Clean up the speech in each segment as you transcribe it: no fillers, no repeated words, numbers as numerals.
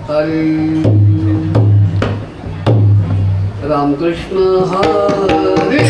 हरे रामकृष्ण हरे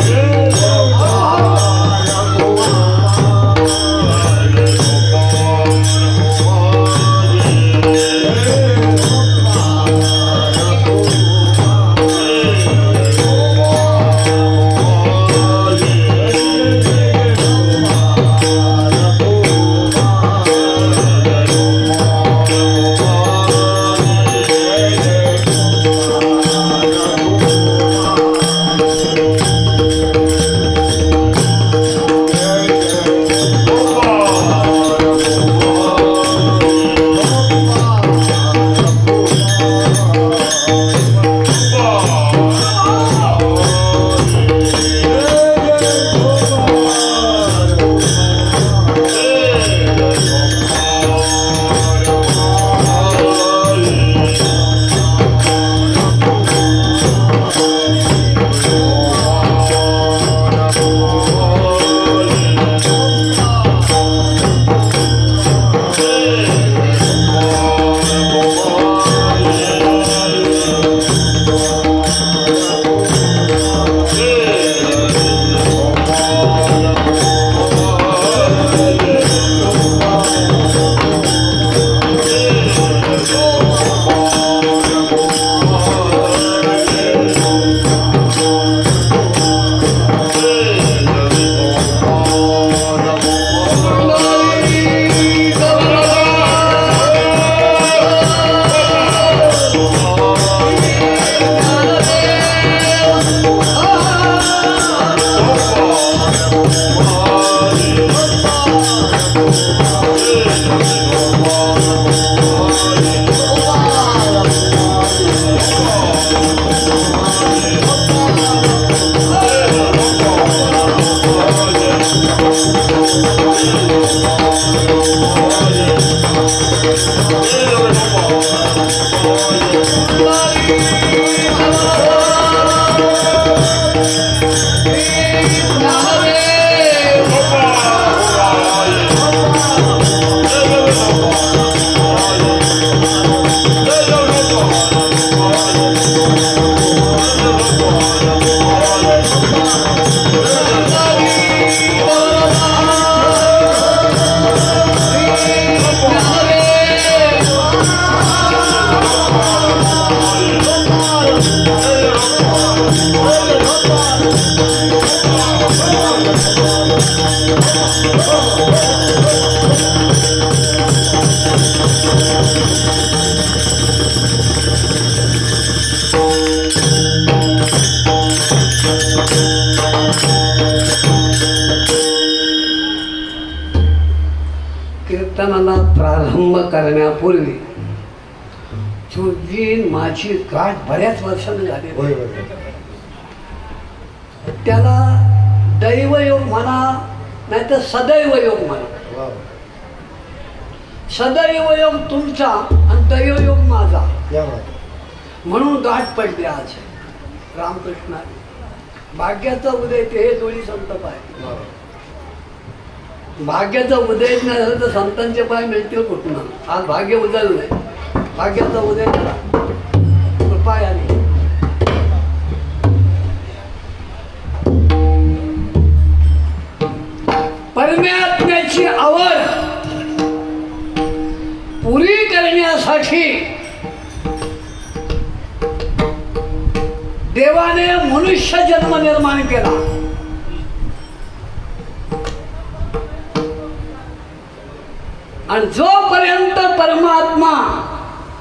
Yeah. कीर्तनाला प्रारंभ करण्यापूर्वी तुझी माझी गाठ बऱ्याच वर्षांनी झाली. त्याला दैवयोग म्हणा नाही तर सदैव योग म्हणा. सदैव योग तुमचा आणि दैवयोग माझा म्हणून गाठ पडली आज. रामकृष्ण भाग्याचा उदय ते हे जोडी संत पाय. भाग्याचा उदय नाही झालं तर संतांचे पाय मिळतील कुठून. आज भाग्य उदयलं नाही. भाग्याचा उदय झाला कृपा आली. परमात्म्याची आवड पुरी करण्यासाठी देवाने मनुष्य जन्म निर्माण केला. आणि जोपर्यंत परमात्मा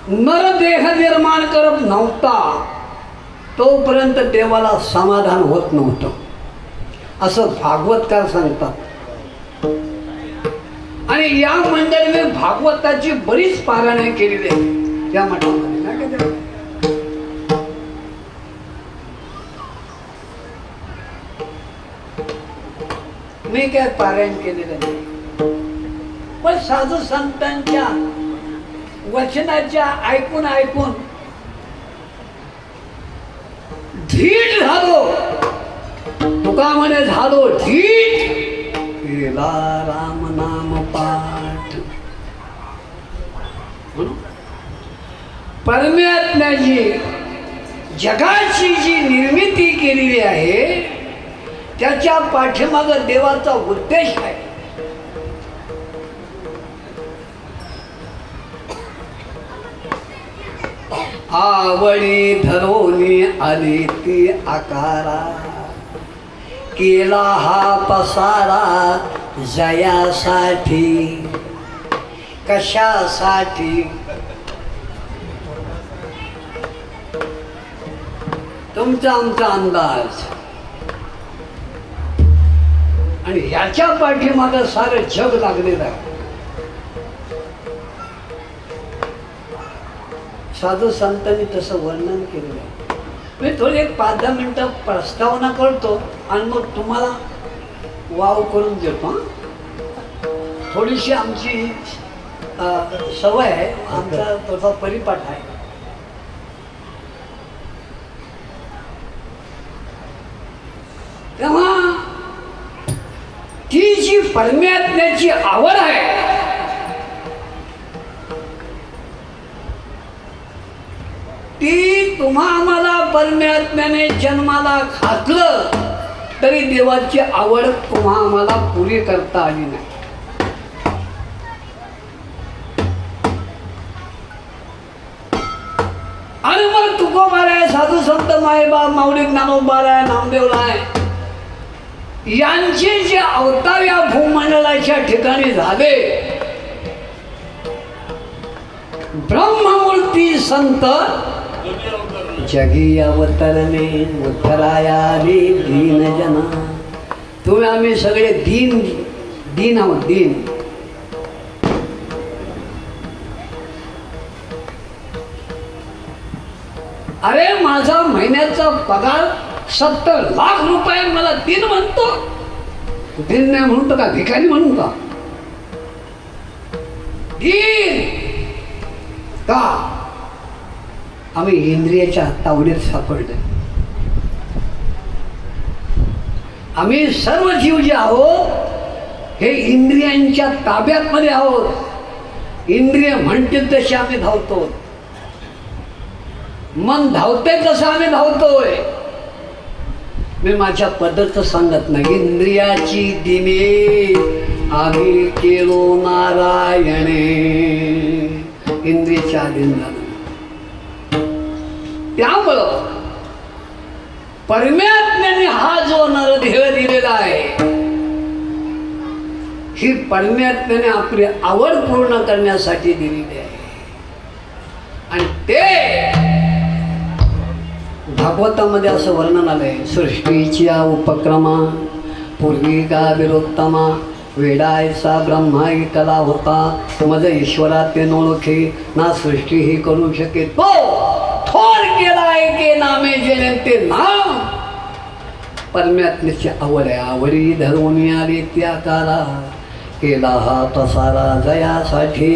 नरदेह निर्माण करत नव्हता तोपर्यंत देवाला समाधान होत नव्हतं असं भागवतकार सांगतात. आणि या मंडळीने भागवताची बरीच पारायणे केलेली आहे या मठामध्ये नाही का. मी काय पारायण केलेलं नाही पण साधू संतांच्या वचनाच्या ऐकून ऐकून धीट झालो. तुका म्हणे झालो धीट केला राम नाम पाठ. परमात्म्याची जगाची जी निर्मिती केलेली आहे त्याच्या पाठीमागे देवाचा उद्देश आहे. आवडी धरोनी आली ती आकारा केला हा पसारा जयासाठी कशासाठी. तुमचा आमचा अंदाज आणि ह्याच्या पाठीमागं सारं जग लागलेलं आहे. साधू संतांनी तसं वर्णन केलेलं आहे. मी थोडी एक 5-10 मिनिटं प्रस्तावना करतो आणि मग तुम्हाला वाव करून देतो. थोडीशी आमची सवय आहे, आमचा तसा परिपाठ आहे. तेव्हा ती जी परमात्म्याची आवड आहे ती तुम्हा आम्हाला परमात्म्याने जन्माला घातलं तरी देवाची आवड तुम्हा आम्हाला पुरी करता आली नाही. आणि मग तुकोबार आहे, साधू संत मायबाप माऊली ज्ञानोबा आहे, नामदेवला आहे, यांचे जे अवतार या भूमंडळाच्या ठिकाणी झाले ब्रह्ममूर्ती संत जगी अवतरणे उद्धरायाली दीन जना. तुम्ही आम्ही सगळे दीन दीन आहोत. दीन अरे माझा महिन्याचा पगार 70 लाख रुपये, मला दीन म्हणतो. दीन नाही म्हणतो का भिकारी म्हणून का? दीन का? आम्ही इंद्रियाच्या तावडीत सापडले. आम्ही सर्व जीव जे आहोत हे इंद्रियांच्या ताब्यात मध्ये आहोत. इंद्रिय म्हणतील तसे आम्ही धावतो. मन धावते तसं आम्ही धावतोय. मी माझ्या पद्धत सांगत नाही. इंद्रियाची दिने आम्ही केलो नारायणे. इंद्रियाच्या अधीन झालं. त्यामुळं परमात्म्याने हा जो नरदेह दिलेला आहे ही परमात्म्याने आपली आवड पूर्ण करण्यासाठी दिलेली आहे. आणि ते भागवतामध्ये असं वर्णन आलंय, सृष्टीच्या उपक्रमा पूर्वी का विरोत्तमा वेडायचा ब्रह्माई कला होता, मज ईश्वरा ते नोळखे ना सृष्टी ही करू शके तो थोर केला एके नामे जेणे ते नाम. परमात्म्याची आवड आहे, आवडी धरून आले त्या काला केला हा पसारा जयासाठी,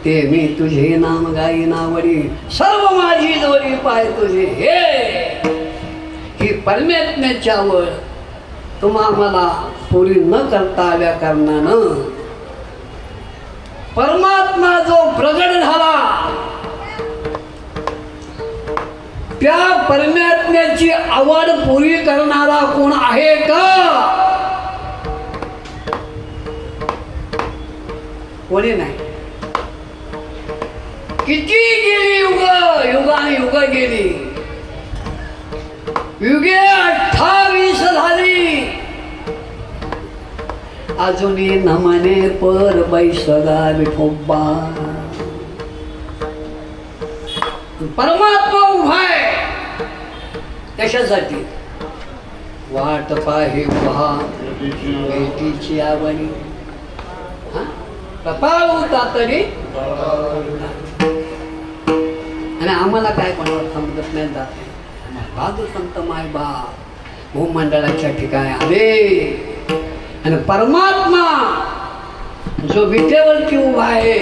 ते मी तुझे नाम गाई नावडी सर्व माझी जोडी पाय तुझे. हे ही परमात्म्याची आवड तुम्हा मला पुरी न करता आल्या कारणानं परमात्मा जो प्रगट झाला त्या परमात्म्याची आवड पुरी करणारा कोण आहे का? कोणी नाही. किती गेली युग, युगाने युग गेली, युगे 28 झाली, अजूनही नमने पर बैसगा विठोबा. परमात्मा उभा आहे कशासाठी? वाट पाहे उभा बेटीची आवडी कपाळू तातडी. आणि आम्हाला काय कोणाला समजत नाही जाते. साधू संत माय बा भूमंडळाच्या ठिकाणी आले आणि परमात्मा जो विटेवरती उभा आहे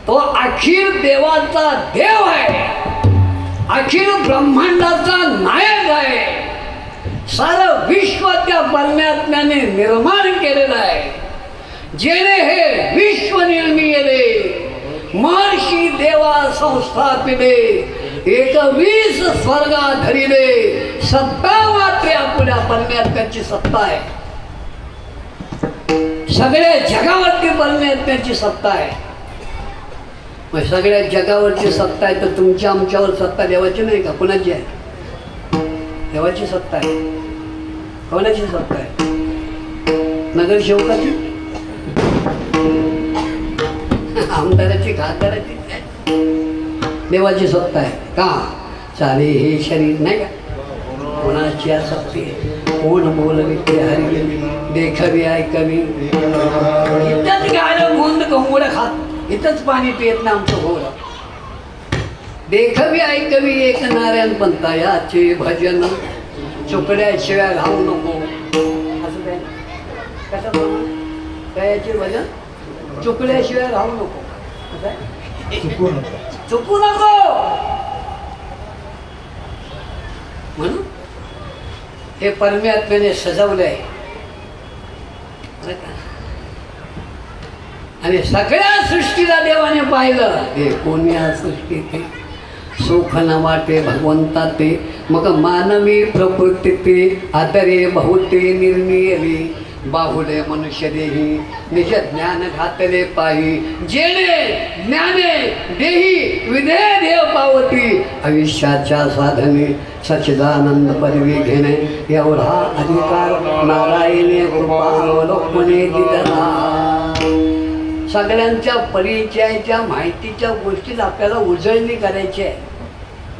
तो अखिल देवाचा देव आहे, अखिल ब्रह्मांडाचा नायक आहे. सारं विश्व त्या परमात्म्याने निर्माण केलेलं आहे. जेणे हे विश्व निर्मिले महर्षी देवा संस्थापिले, 21 स्वर्गा धरिले, सत्ता मात्र आपल्या परमात्म्याची सत्ता आहे. सगळ्या जगावरती परमात्म्याची सत्ता आहे. मग सगळ्या जगावरची सत्ता आहे तर तुमच्या आमच्यावर सत्ता देवाची नाही का? कोणाची आहे? देवाची सत्ता आहे. कोणाची सत्ता आहे? नगरसेवकाची, आमदाराची, खासदाराची देवाची सत्ता आहे का? चाले हे शरीर नाही का? कोणाची सत्ती? कोण बोलवी ते हरी देखावी ऐकावी. इथंच गाणं गोंद कोंबडं खात, इथंच पाणी पित ना आमचं घोर. देखावी ऐकावी एक नारायण पंथा याचे भजन, चुकड्याशिवाय घाऊ नको. असं काय कसं याचे भजन? चुकल्याशिवाय राहू नको. चुकू नको म्हणून हे परमात्म्याने सजवलं आहे. आणि सगळ्या सृष्टीला देवाने पाहिलं, हे कोणी या सृष्टी सुख न वाटे भगवंता ते, मग मानवी प्रकृती ते आदरे बहुते निर्मियली, बाहुले मनुष्य देही निज ज्ञान घातले पाही, जेणे ज्ञाने देही विधेय देव पावती, आयुष्याच्या साधने सच्चिदानंद पदवी घेणे एवढा अधिकार नारायणे कृपावलोकने दिला. सगळ्यांच्या परिचयाच्या माहितीच्या गोष्टीत आपल्याला उजळणी करायची आहे.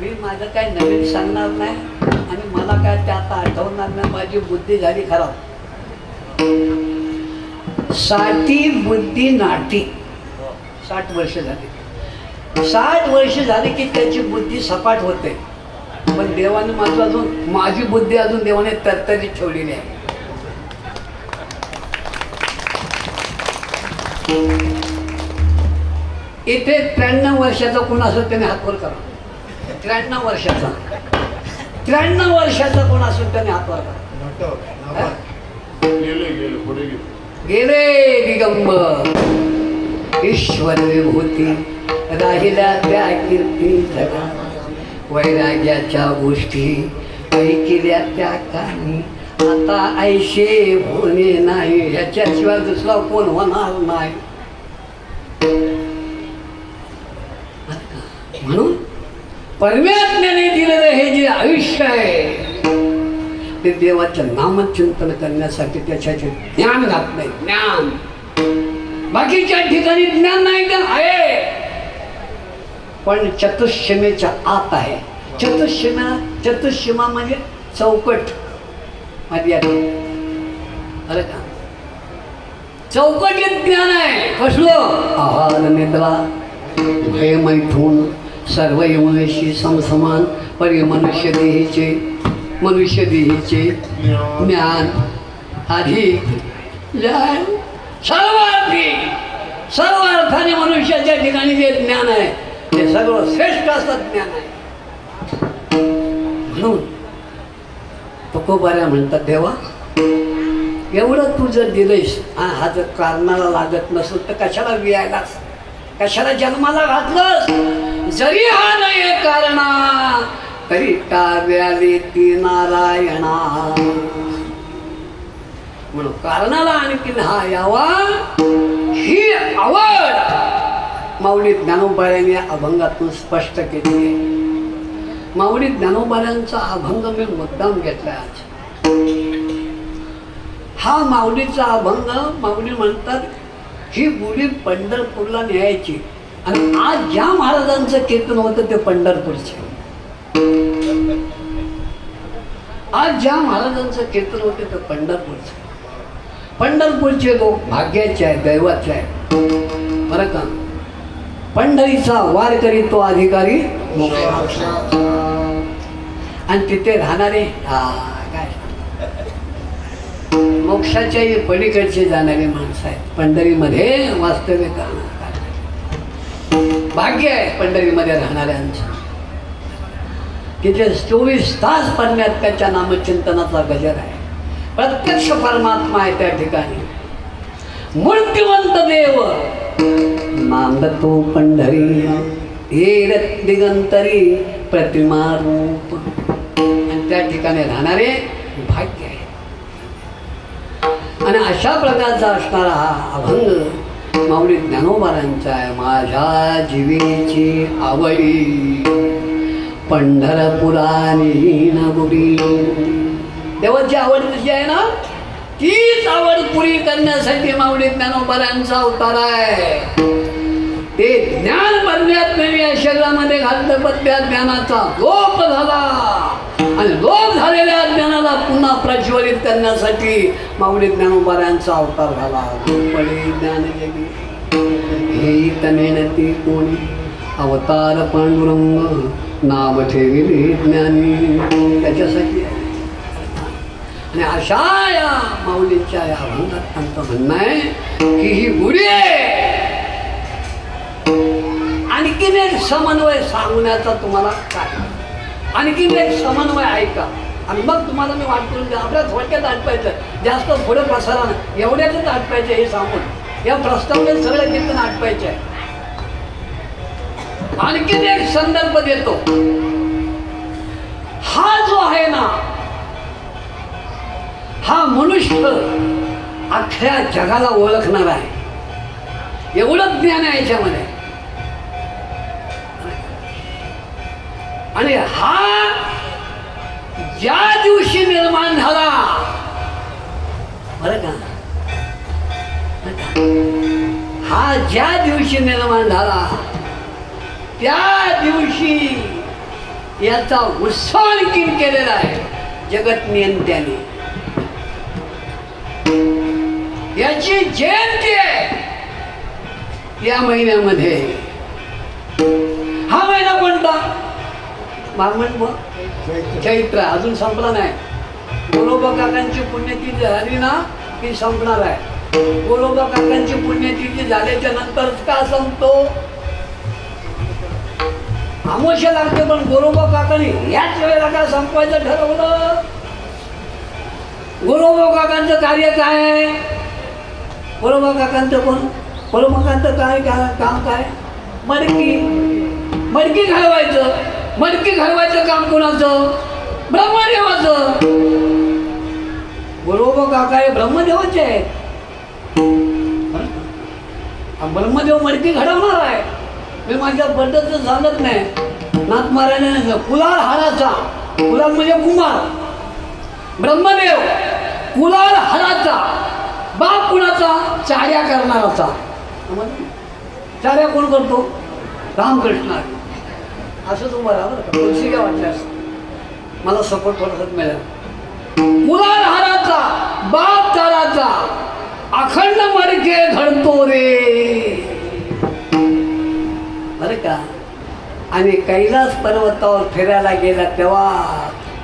मी माझं काय नवीन सांगणार नाही आणि मला काय ते आता आठवणार नाही. माझी बुद्धी झाली खराब. साठी बुद्धी नाटी. 60 वर्ष झाली. 60 वर्ष झाली की त्याची बुद्धी सपाट होते. पण देवाने माझी बुद्धी अजून देवाने तरतरी ठेवलेली आहे. इथे 93 वर्षाचा कोण असेल त्याने हात वर करा. 93 वर्षाचा, 93 वर्षाचा कोण असेल त्याने हात वर करा. गेले दिगंबर ईश्वर विभूती, राहिल्या त्या कीर्ती जगा, वैराग्याच्या गोष्टी ऐकल्या त्या कानी, आता ऐशे होणे नाही, ह्याच्याशिवाय दुसरा कोण होणार नाही. म्हणून परमात्म्याने दिलेलं हे जे आयुष्य आहे ते देवाचं नामचिंतन करण्यासाठी त्याच्याचे ज्ञान घातलंय, ज्ञान. बाकीच्या ठिकाणी ज्ञान नाही का? आहे, पण चतुष्सीमेच्या आत आहे. चतुष्सीमा म्हणजे चौकट मर्यादा. अरे का चौकटीत ज्ञान आहे. कसलं? आहार निद्रा भय मैथून सर्व यमुनेशी समसमान परि मनुष्य देहीचे ज्ञान अधिक ज्ञान सर्व अर्थाने मनुष्याच्या ठिकाणी जे ज्ञान आहे ते सगळं श्रेष्ठ असं ज्ञान आहे. म्हणून तुकोबाऱ्या म्हणतात, देवा एवढं तू जर दिलंयस, हा जर कारणाला लागत नसेल तर कशाला वियायलास, कशाला जन्माला घातलंस? जरी हा नाही कारणा तरी कार्याले ती नारायणा. म्हणून कारणाला आणखीन हा यावा ही आवड माऊली ज्ञानोबाऱ्यांनी अभंगातून स्पष्ट केली आहे. माऊली ज्ञानोबाऱ्यांचा अभंग मी मुद्दाम घेतला आज. हा माऊलीचा अभंग माऊली म्हणतात ही बुडी पंढरपूरला न्यायची. आणि आज ज्या महाराजांचं कीर्तन होतं ते पंढरपूरचे. आज ज्या महाराजांचं कीर्तन होते ते पंढरपूरचे. पंढरपूरचे लोक भाग्याचे आहे, दैवाचे आहे. बरं का? पंढरीचा वार करी तो अधिकारी आणि तिथे राहणारे काय मोक्षाच्याही पलीकडचे जाणारे माणसं आहेत. पंढरीमध्ये वास्तव्य करणार भाग्य आहे. पंढरीमध्ये राहणाऱ्यांचं तिथे 24 तास परमात्म्याच्या नामचिंतनाचा गजर आहे. प्रत्यक्ष परमात्मा आहे त्या ठिकाणी. मूर्तिवंत देव नांदतो पंढरी हेरत दिगंतरी प्रतिमा रूप. आणि त्या ठिकाणी राहणारे भाग्य आहे. आणि अशा प्रकारचा असणारा हा अभंग माऊली ज्ञानोबारांचा आहे. माझ्या जीवेची आवडी पंढरपुरानी नगुरी. देवाची आवड कशी आहे ना, तीच आवड पुरी करण्यासाठी माऊली ज्ञानोबारांचा अवतार आहे. ते ज्ञान परमात्म्याने या शरीरामध्ये घातलं, पण त्या ज्ञानाचा लोप झाला आणि लोप झालेल्या ज्ञानाला पुन्हा प्रज्वलित करण्यासाठी माऊली ज्ञानोबारांचा अवतार झाला. पडे ज्ञान जगी हे तनेनती कोणी अवतार पांडुरंग नाव ठेविले ज्ञानी. त्याच्यासाठी आणि अशा या माऊलीच्या या अभंगात त्यांचं म्हणणं आहे की ही गुढी आहे. आणखीन एक समन्वय सांगण्याचा तुम्हाला काय, आणखीन एक समन्वय ऐका आणि मग तुम्हाला मी वाट करून द्या. आपल्या थोडक्यात आटपायचं, जास्त पुढे पसारा नाही, एवढ्यातच आटपायचं हे सांगून या प्रस्तावनेत सगळं कीर्तन आटपायचं आहे. आणखीन एक संदर्भ देतो. हा जो आहे ना, हा मनुष्य अख्ख्या जगाला ओळखणार आहे. एवढं ज्ञान आहे याच्यामध्ये. आणि हा ज्या दिवशी निर्माण झाला, बरं का, हा ज्या दिवशी निर्माण झाला त्या दिवशी याचा उत्सव आणखीन केलेला आहे जगत नियंत्याने. याची जयंती आहे या महिन्यामध्ये. हा महिना कोणता? मागमन चैत्र. अजून संपला नाही. गोरोबा काकांची पुण्यतिथी झाली ना की संपणार आहे. गोरोबा काकांची पुण्यतिथी झाल्याच्या नंतरच का संपतो? अमावस्या लागते, पण गोरोबा काकांनी याच वेळेला का संपवायचं ठरवलं? गोरोबा काकांचं कार्य काय आहे? गोरोबा काकांचं कोण? गोरोबा काकांचं काय काम काय? मडकी घालवायचं. मडकी घालवायचं काम कोणाचं? ब्रह्मदेवाचं. गोरोबा काका हे ब्रह्मदेवाचे आहेत. ब्रह्मदेव मडकी घडवणार आहे. मी माझ्या पद्धतीचं सांगत नाही. नाथ महाराजांनी कुलार हाराचा, कुलार म्हणजे कुमार, ब्रह्मदेव कुलाल हराचा, बाप कुणाचा? चार्या करणाराचा. चार्या कोण करतो? रामकृष्ण. असं तू बरोबर तुळशी काय वाटल्यास मला सपोर्ट थोडंसं मिळेल. कुलाल हराचा, बाप ताराचा, अखंड मडके घडतो रे. बरं का? आणि कैलास पर्वतावर फिरायला गेला तेव्हा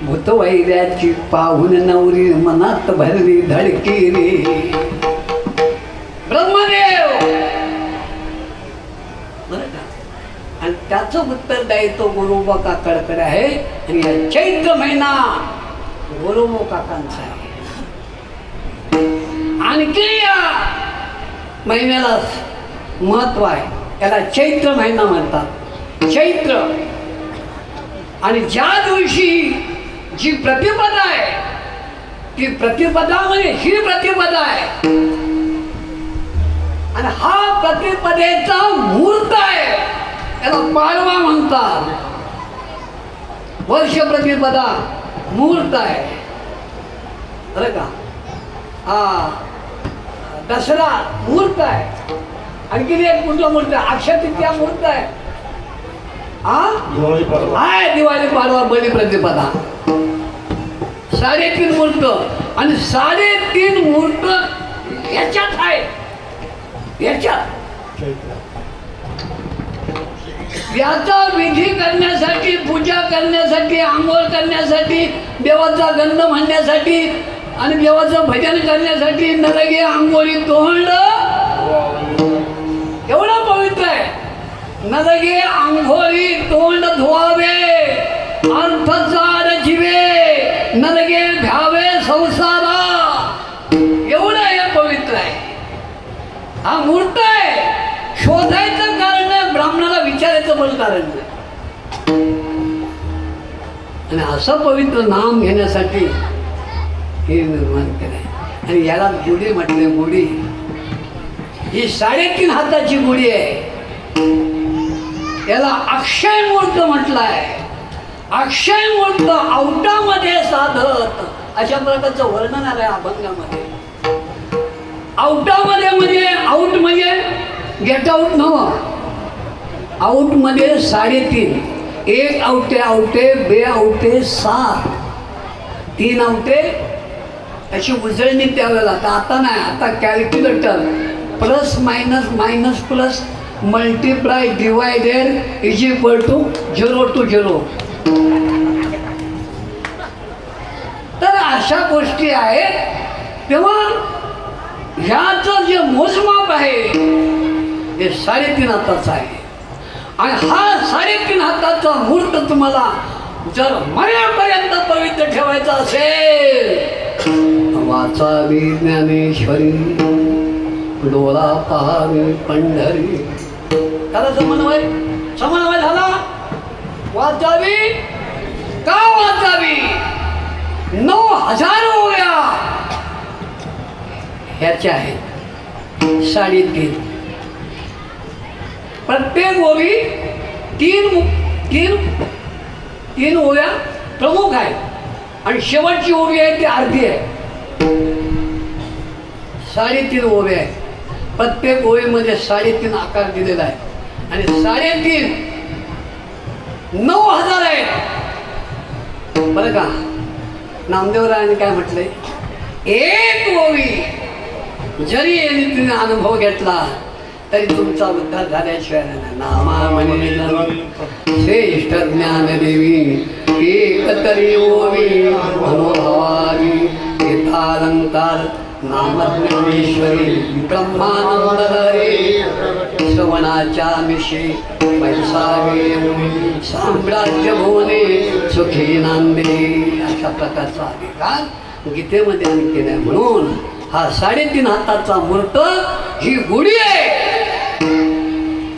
भूतवैर्याची पाहून नवरी मनात भरली धडकी रे. ब्रह्मदेव. बरं का? आणि त्याचं उत्तर द्यायचं गोरोबा काकाकडे आहे. आणि या चैत्र महिना गोरोबा काकांचा आहे. आणखी या महिन्याला महत्व आहे. त्याला चैत्र महिना म्हणतात. चैत्र. आणि ज्या दिवशी जी प्रतिपदा आहे ती प्रतिपदा म्हणजे ही प्रतिपदा आहे. आणि हा प्रतिपदेचा मुहूर्त आहे. त्याला पाडवा म्हणतात. वर्ष प्रतिपदा मुहूर्त आहे. बरं का? हा दसरा मुहूर्त आहे. आणखी एक कुठला मुहूर्त आहे? अक्षय तृतीया मुहूर्त आहे. दिवाळी पाडवा बळी प्रतिपदा. 3.5 मुहूर्त. आणि 3.5 मुहूर्त याच्यात आहे. याच्यात याचा विधी करण्यासाठी, पूजा करण्यासाठी, आंघोळ करण्यासाठी, देवाचा गंध म्हणण्यासाठी आणि देवाचं भजन करण्यासाठी नरगे आंघोळी तोंड एवढं पवित्र आहे. नरगे आंघोळी तोंड धुवावे, अर्थसार जिवे, नरगे भ्यावे संसारा. एवढं हे पवित्र आहे. हा मूर्त आहे. शोधायचं कारण आहे, ब्राह्मणाला विचारायचं पण कारण नाही. आणि असं पवित्र नाम घेण्यासाठी हे निर्माण केलंय. आणि याला गुढी म्हटले. गुढी ही 3.5 हाताची गुढी आहे. याला अक्षय मूर्त म्हटलंय. अक्षय मूर्त आवटामध्ये साधत अशा प्रकारचं वर्णन आहे अभंगामध्ये. आवटामध्ये म्हणजे आऊट म्हणजे गेट आऊट नव्ह. आऊट मध्ये 3.5. 1 आवटे आवटे, 2 आवटे 7, 3 आवटे अशी उजळणी त्यावेळेला. आता नाही, आता calculator plus minus, minus plus, multiply, divided is equal to 0 to 0. तर अशा गोष्टी आहेत. तेव्हा ह्याचं जे मोजमाप आहे हे 3.5 हाताचं आहे. आणि हा 3.5 हाताचा मूर्त तुम्हाला जर मरेपर्यंत पवित्र ठेवायचा असेल, वाचावी ज्ञानेश्वरी, डोळा पाहावी पंढरी. त्याला समन्वय झाला. वाचावी का वाचावी? 9,000 ओव्या ह्याच्या आहेत. 3.5. प्रत्येक ओवी 3 ओव्या प्रमुख आहेत. आणि शेवटची ओवी आहे ती अर्धी आहे. 3.5 ओव्या आहेत. प्रत्येक ओळीमध्ये 3.5 आकार दिलेला आहे. आणि 3.5 9,000 आहेत. बरं का? नामदेवरायाने काय म्हटलंय? एक ओवी जरी तुम्ही अनुभव घेतला तरी तुमचा उद्धार झाल्याशिवाय नामा म्हणे श्रेष्ठ ज्ञानदेवी एकतरी ओवी मनोभावावी यथालंकार नामज्ञानेश्वरी ब्रह्मानंद हरे श्रवणाच्या मिशी पैसावे साम्राज्य भुवने सुखी नांदे. अशा प्रकारचा अधिकार गीतेमध्ये आम्ही केलाय. म्हणून हा 3.5 हाताचा मूर्त ही गुढी आहे.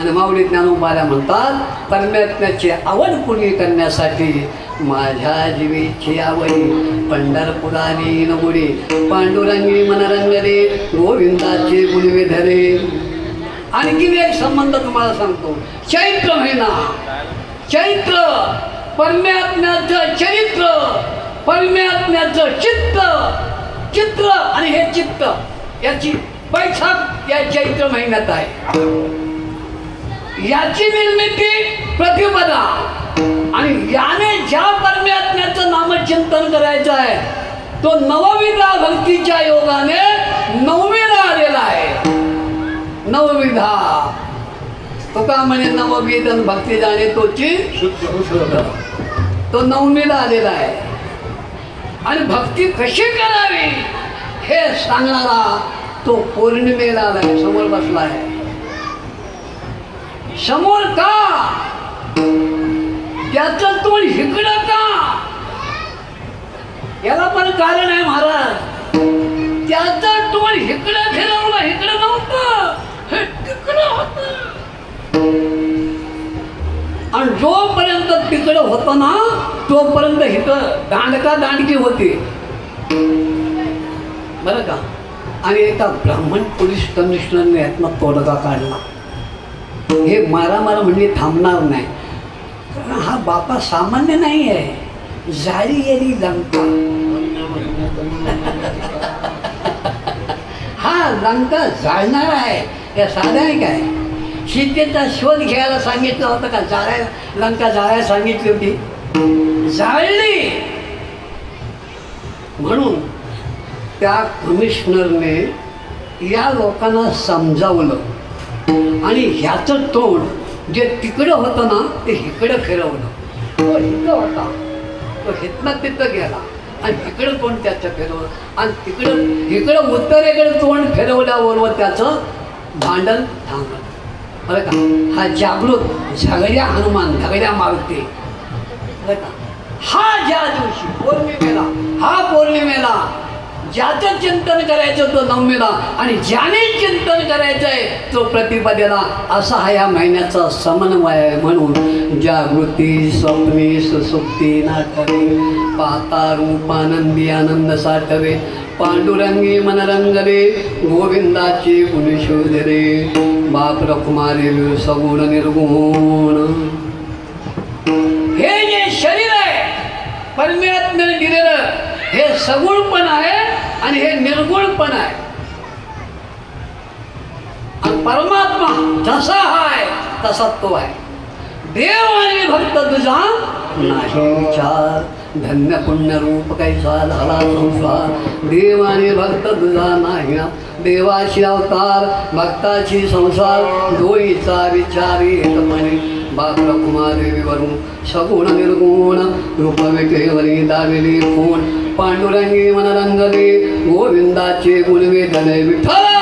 आणि माऊली ज्ञानोबाला म्हणतात, परमात्म्याची आवड पूर्ण करण्यासाठी माझ्या जीवेची आवडी पंढरपुरानी नगुडी, पांडुरंगी मनरंगले गोविंदाचे गुणवे धरे. आणखी एक संबंध तुम्हाला सांगतो. चैत्र महिना, चैत्र परमात्म्याचं चरित्र परमात्म्याचं चित्र आणि हे चित्त याची बैठक या चैत्र महिन्यात आहे. याची निर्मिती प्रतिपदा आणि याने ज्या परमात्म्याचं नामचिंतन करायचं आहे तो नवविधा भक्तीच्या योगाने नववीला आलेला आहे. नवविधा तुका म्हणे नवविधन भक्ती जाणे तोची शुद्ध, तो नवमीला आलेला आहे. आणि भक्ती कशी करावी हे सांगणारा तो पौर्णिमेला आलाय, समोर बसला आहे. समोर का? त्याचं तोंड हिकडं का? याला पण कारण आहे महाराज. त्याचं तोंड हिकडं फिरवलं, हिकडं नव्हतं, हे तिकडं होतं. आणि जोपर्यंत तिकडं होतं ना तोपर्यंत इथं दांडका दांडकी होती बरं का. आणि एका ब्राह्मण पोलीस कमिशनरने यातनं तोडगा काढला. हे मारा म्हणजे थांबणार नाही, कारण हा बापा सामान्य नाही आहे. जाळी येरी लंका, हा लंका जाळणार आहे. या साध्या आहे काय? सीतेचा शोध घ्यायला सांगितलं होतं का? जाळायला, लंका जाळायला सांगितली होती, जाळली. म्हणून त्या कमिशनरने या लोकांना समजावलं आणि ह्याचं तोंड जे तिकडं होतं ना ते इकडं फिरवलं. तो इकडं होता, तो हितनं तिथं गेला आणि इकडं तोंड त्याचं फिरवलं आणि इकडं उत्तरेकडे तोंड फिरवल्याबरोबर त्याचं भांडण थांबलं. बरं का. हा जागृत झगड्या हनुमान, झगड्या मारुती. बरं का. हा ज्या दिवशी पौर्णिमेला ज्याचं चिंतन करायचं तो नवमीला आणि ज्याने चिंतन करायचं आहे तो प्रतिपदेला, असा हा या महिन्याचा समन्वय आहे. म्हणून जागृती स्वप्नी सुसुप्ती नाटवे, पाहता रूपानंदी आनंद साठवे, पांडुरंगी मनरंगले, गोविंदाची गुणशोधरे, बाप रखुमारे सगुण निर्गुण. हे जे शरीर आहे परमात्म्याने दिलेलं हे सगुण पण आहे आणि हे निर्गुण पण आहे. आणि परमात्मा जसा आहे तसा तो आहे. देव आणि भक्त तुझा नाही विचार, धन्य पुण्य रूप कैसा झाला संसार. देव आणि भक्त तुझा नाही, देवाची अवतार भक्ताची संसार. दोईचा विचार एक म्हणे, बाप रखुमादेवीवरून सगुण निर्गुण, रूप विटेवरी दाविली खूण. पांडुरंगी मनरंगले, गोविंदाचे गुण वेदने विठ्ठल.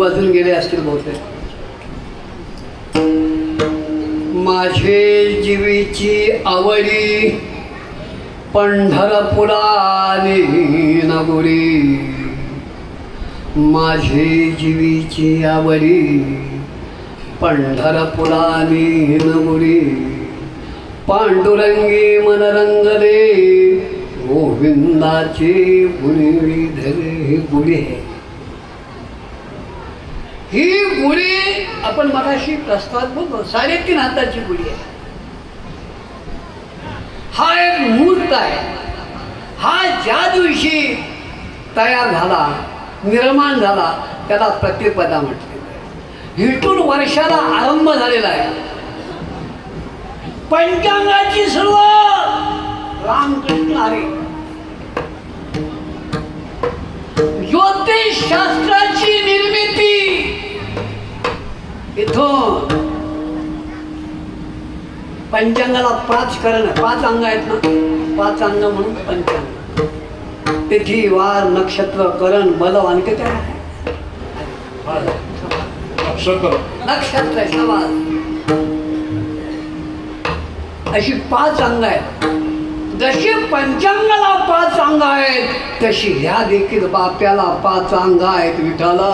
वाजून गेले असतील बहुतेक. माझे जीवीची आवडी पंढरपुराने नगुरी, माझे जीवीची आवडी पंढरपुराने नगुरी, पांडुरंगी मनरंगले गोविंदाची गुणी धरे. ही गुढी आहे. ही गुढी आपण मगाशी प्रस्तावात बोलतो 3.5 हाताची गुढी आहे. हा एक मुहूर्त आहे. हा ज्या दिवशी तयार झाला, निर्माण झाला, त्याला प्रतिपदा म्हटलेलं आहे. इथून वर्षाला आरंभ झालेला आहे. पंचांगाची सुरुवात रामकृष्ण हरी, ज्योतिष शास्त्राची निर्मिती इथून. पंचांगाला 5 करण, 5 अंग आहेत ना, 5 अंग म्हणून पंचांग. तिथी वार नक्षत्र करण बल आणखी काय नक्षत्र शवास अशी 5 अंग आहेत. जशी पंचांगाला 5 अंग आहेत तशी ह्या देखील बाप्याला 5 अंग आहेत. विठाला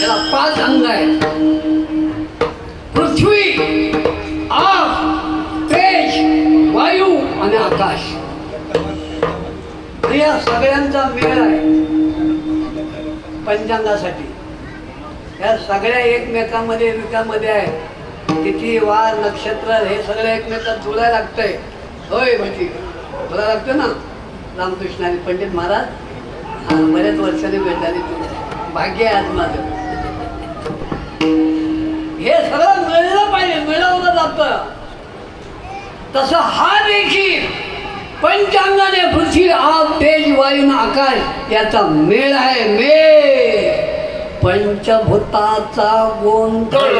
याला 5 अंग आहेत. पृथ्वी, आग, तेज, वायू आणि आकाश. या सगळ्यांचा मेळ आहे पंचांगासाठी. या सगळ्या एकमेकांमध्ये आहे. तिथी वार नक्षत्र हे सगळं एकमेकात जुळायला लागतंय. होय भजी तुला लागतं ना. रामकृष्ण आणि पंडित महाराज बऱ्याच वर्षांनी भेटले. भाग्य आहे आज माझं. हे सगळं मिळलं पाहिजे, मिळवलं जातं. तसं हा देखील पंचांगाने पृथ्वी, आग, तेज, वायू, आकाश याचा मेळ आहे. मेळ पंचभूताचा गोंधळ.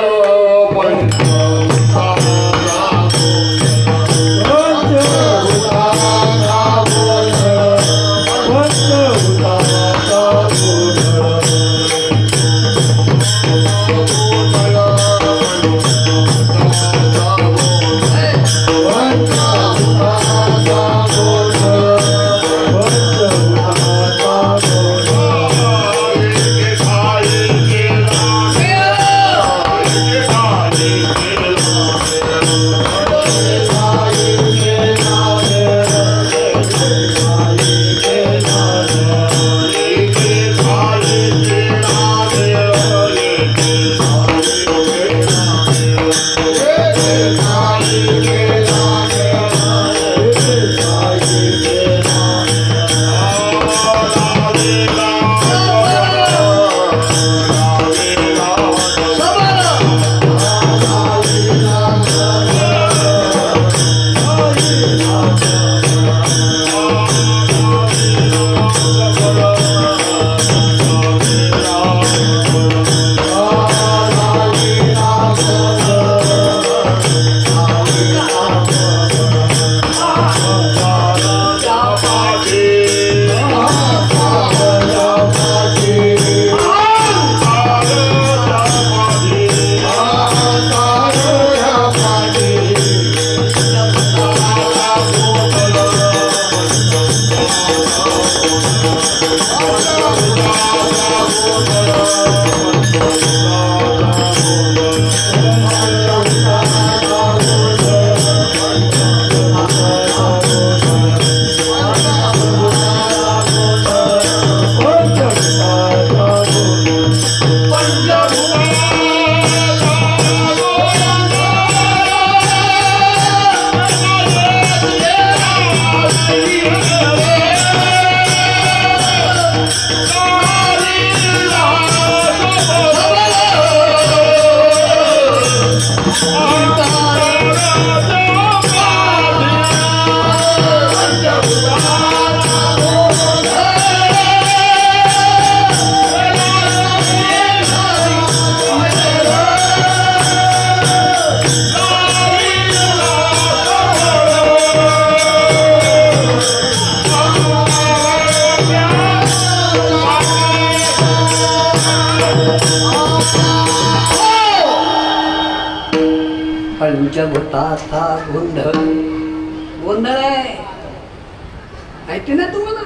पंचभूताचा गोंधळ गोंधळ आहे माहिती ना तुम्हाला.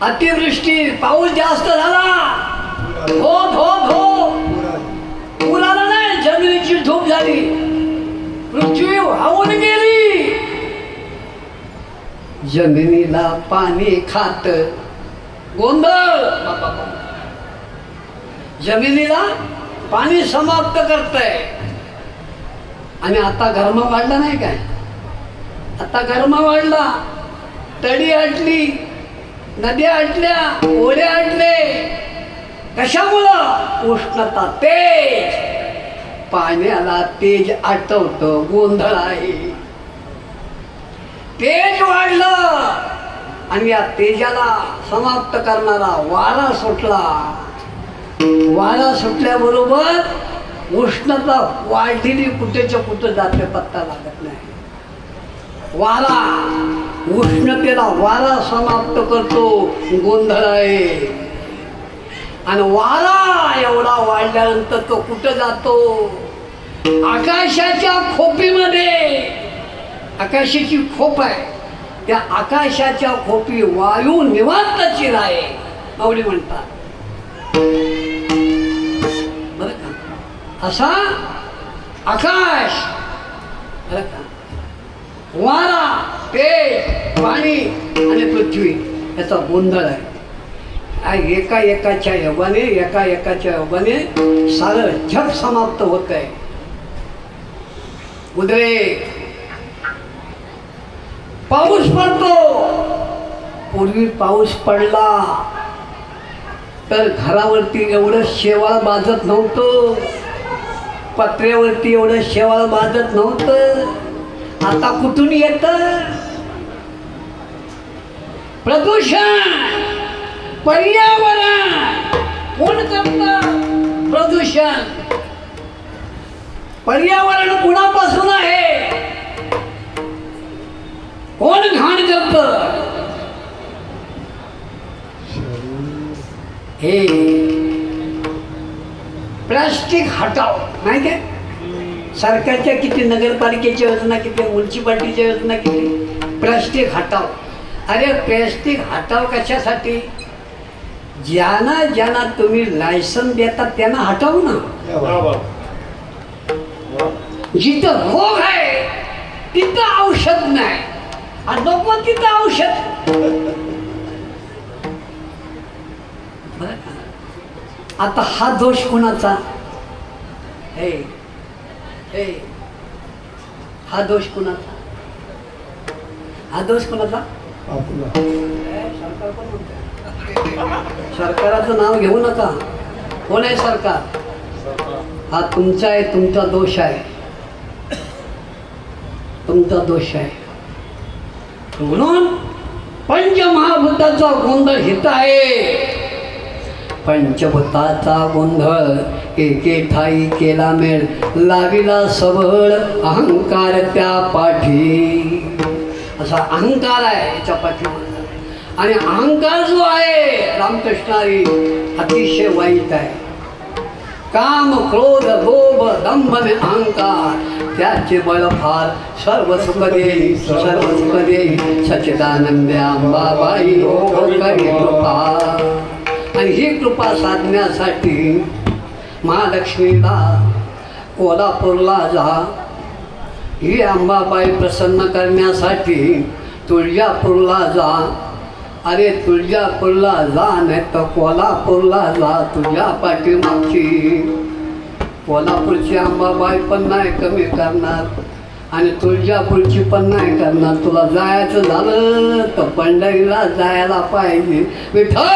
अतिवृष्टी पाऊस जास्त झाला धो धो धो पूर आला नाही, जमिनीची धूप झाली, पृथ्वी वाहून गेली, जमिनीला पाणी खात गोंधळ, जमिनीला पाणी समाप्त करतंय. आणि आता गरमा वाढला नाही काय, आता गरमा वाढला, तडी आटली, नद्या आटल्या, ओढे आटले. कशामुळं? उष्णता, तेज, पाण्याला तेज आटवतं, गोंधळ आहे. तेज वाढलं आणि या तेजाला समाप्त करणारा वारा सुटला. वारा सुटल्याबरोबर उष्णता वाढलेली कुठेच्या कुठं जाते, पत्ता लागत नाही. वारा उष्णतेला वारा समाप्त करतो, गोंधळ आहे. आणि वारा एवढा वाढल्यानंतर तो कुठं जातो? आकाशाच्या खोपीमध्ये. आकाशाची खोप आहे, त्या आकाशाच्या खोपी वायू निवांत चिराय माऊली म्हणतात. बरं का, असा आकाश, बरं का, वारा, तेज, पाणी आणि पृथ्वी याचा गोंधळ आहे. एका एकाच्या योगाने, एका एकाच्या योगाने सारं जग समाप्त होत आहे. उद्रेक, पाऊस पडतो. पूर्वी पाऊस पडला तर घरावरती एवढं शेवाळ बाजत नव्हतं, पत्र्यावरती एवढं शेवाळ बाजत नव्हतं. आता कुठून येतं? प्रदूषण, पर्यावरण. कोण करतं प्रदूषण? पर्यावरण कुणापासून आहे? कोण घाण करतं? हे प्लास्टिक हटाव, नाही काय? सरकारच्या किती, नगरपालिकेच्या योजना किती, म्युन्सिपाल्टीच्या योजना किती, प्लास्टिक हटाव. अरे प्लास्टिक हटाव कशासाठी? ज्यांना ज्यांना तुम्ही लायसन देता त्यांना हटाव ना. जिथं रोग आहे तिथं औषध नाही, नको तिथं औषध. आता हा दोष कोणाचा? हे हे हा दोष कोणाचा? हा दोष कोणाचा? सरकाराचं नाव घेऊ नका. कोण आहे सरकार? हा तुमचा आहे, तुमचा दोष आहे, तुमचा दोष आहे. म्हणून पंचमहाभूताचा गोंधळ हित आहे. पंचभूताचा गोंधळ एके ठाई केला मेळ, लाविला सबळ अहंकार त्या पाठी. असा अहंकार आहे याच्या पाठीवर. आणि अहंकार जो आहे रामकृष्णारी अतिशय वाईट आहे. काम, क्रोध, लोभ, दंभ आणि अहंकार त्याचे बळ फार. सर्व सुख देई, सर्व सुख देई सच्चिदानंद अंबाबाई करी कृपा. आणि ही कृपा साधण्यासाठी महालक्ष्मीला कोल्हापूरला जा. ही अंबाबाई प्रसन्न करण्यासाठी तुळजापूरला जा. अरे तुळजापूरला जा, नाही तर कोल्हापूरला जा. तुझ्या पाठीमागची कोल्हापूरची अंबाबाई पण नाही कमी करणार आणि तुळजापूरची पण नाही करणार. तुला जायचं झालं तर पंढरीला जायला पाहिजे. विठ्ठल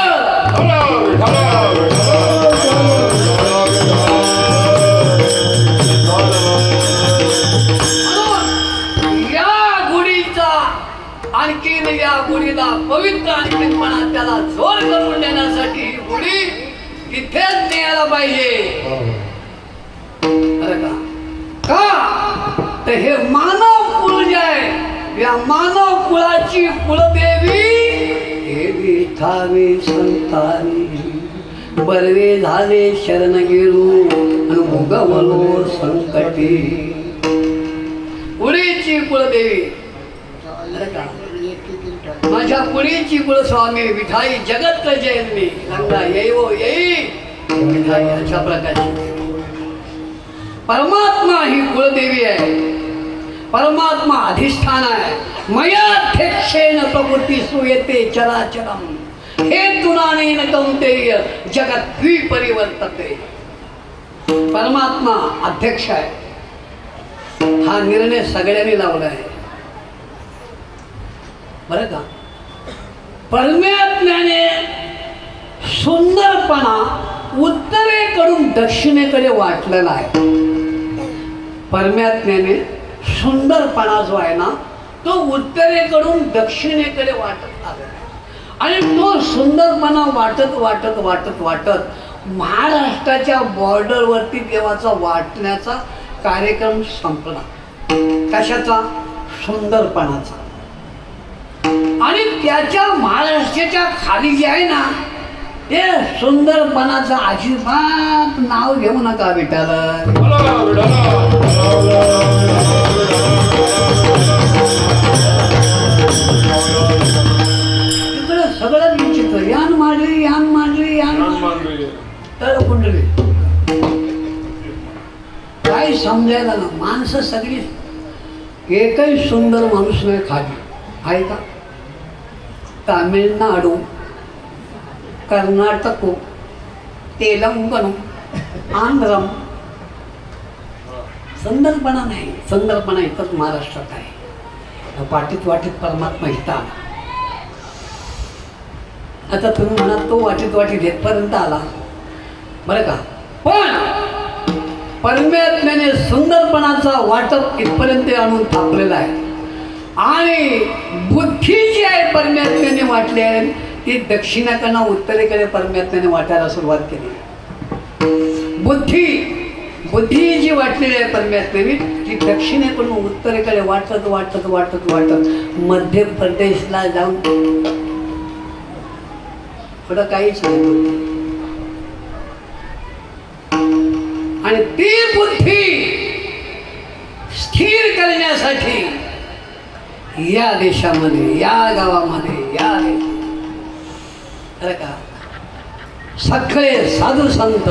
आणखीन या गुढीला पवित्र आणखीनपणा त्याला जोर करून देण्यासाठी ही गुढी तिथेच न्यायला पाहिजे. का तर हे मानव कुळ जे आहे, या मानव कुळाची कुलदेवी देवी ठावी संतानी. बर्वे झाले शरण गेरू भोगवलो संकटी. पुढीची कुलदेवी, माझ्या पुढीची कुलस्वामी विठाई जगत जयंती गंगा येई विठाई. अशा प्रकारची परमात्मा ही कुलदेवी आहे. परमात्मा अधिष्ठान आहे. मयाध्यक्षेन प्रकृती सुयते चराचरम हे तुनानेन कौंतेय जगत द्विपरिवर्तते. परमात्मा अध्यक्ष आहे. हा निर्णय सगळ्यांनी लावला आहे बरं का. परमात्म्याने सुंदरपणा उत्तरेकडून दक्षिणेकडे वाटलेला आहे. परमात्म्याने सुंदरपणा जो आहे ना तो उत्तरेकडून दक्षिणेकडे वाटत आलेला आहे. आणि तो सुंदरपणा वाटत वाटत वाटत वाटत महाराष्ट्राच्या बॉर्डरवरती देवाचा वाटण्याचा कार्यक्रम संपला. कशाचा? सुंदरपणाचा. आणि त्याच्या महाराष्ट्राच्या खाली जे आहे ना ते सुंदरपणाचं अजिबात नाव घेऊ नका विठाला. तिकडं सगळं विचित्र. यान मांडली यान मांडली यान मांडली तर कुंडली काही समजायला ना. माणसं सगळी एकही सुंदर माणूस नाही खाली आहे का. तामिळनाडू, कर्नाटक, तेलंगण, आंध्रम सुंदरपणा नाही. सुंदरपणा इथंच महाराष्ट्रात आहे. वाटीत वाटीत परमात्मा इथं आला. आता तुम्ही म्हणा तो वाटीत वाटीत येतपर्यंत आला बरं का. पण परमात्म्याने सुंदरपणाचा वाटप इथपर्यंत आणून थांबलेला आहे. आणि बुद्धी जी आहे परमात्म्याने वाटली आहे ती दक्षिणेकडनं उत्तरेकडे परमात्म्याने वाटायला सुरुवात केली. बुद्धी जी वाटलेली आहे परमात्म्याने ती दक्षिणेकडून उत्तरेकडे वाटत वाटत वाटत वाटत मध्य प्रदेशला जाऊन पुढं काहीच नाही. आणि ती बुद्धी स्थिर करण्यासाठी या देशामध्ये या गावामध्ये या का सगळे साधू संत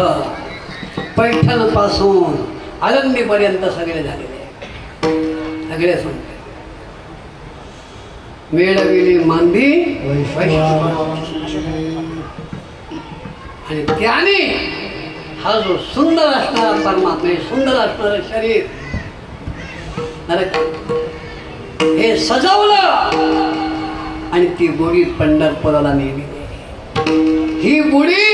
पैठण पासून आळंदीपर्यंत सगळे झालेले. सगळे संत मेळविली मांदी आणि त्याने हा जो सुंदर असणारा परमात्मा सुंदर असणारं शरीर हे सजवलं आणि ती गुढी पंढरपुराला नेली. ही गुढी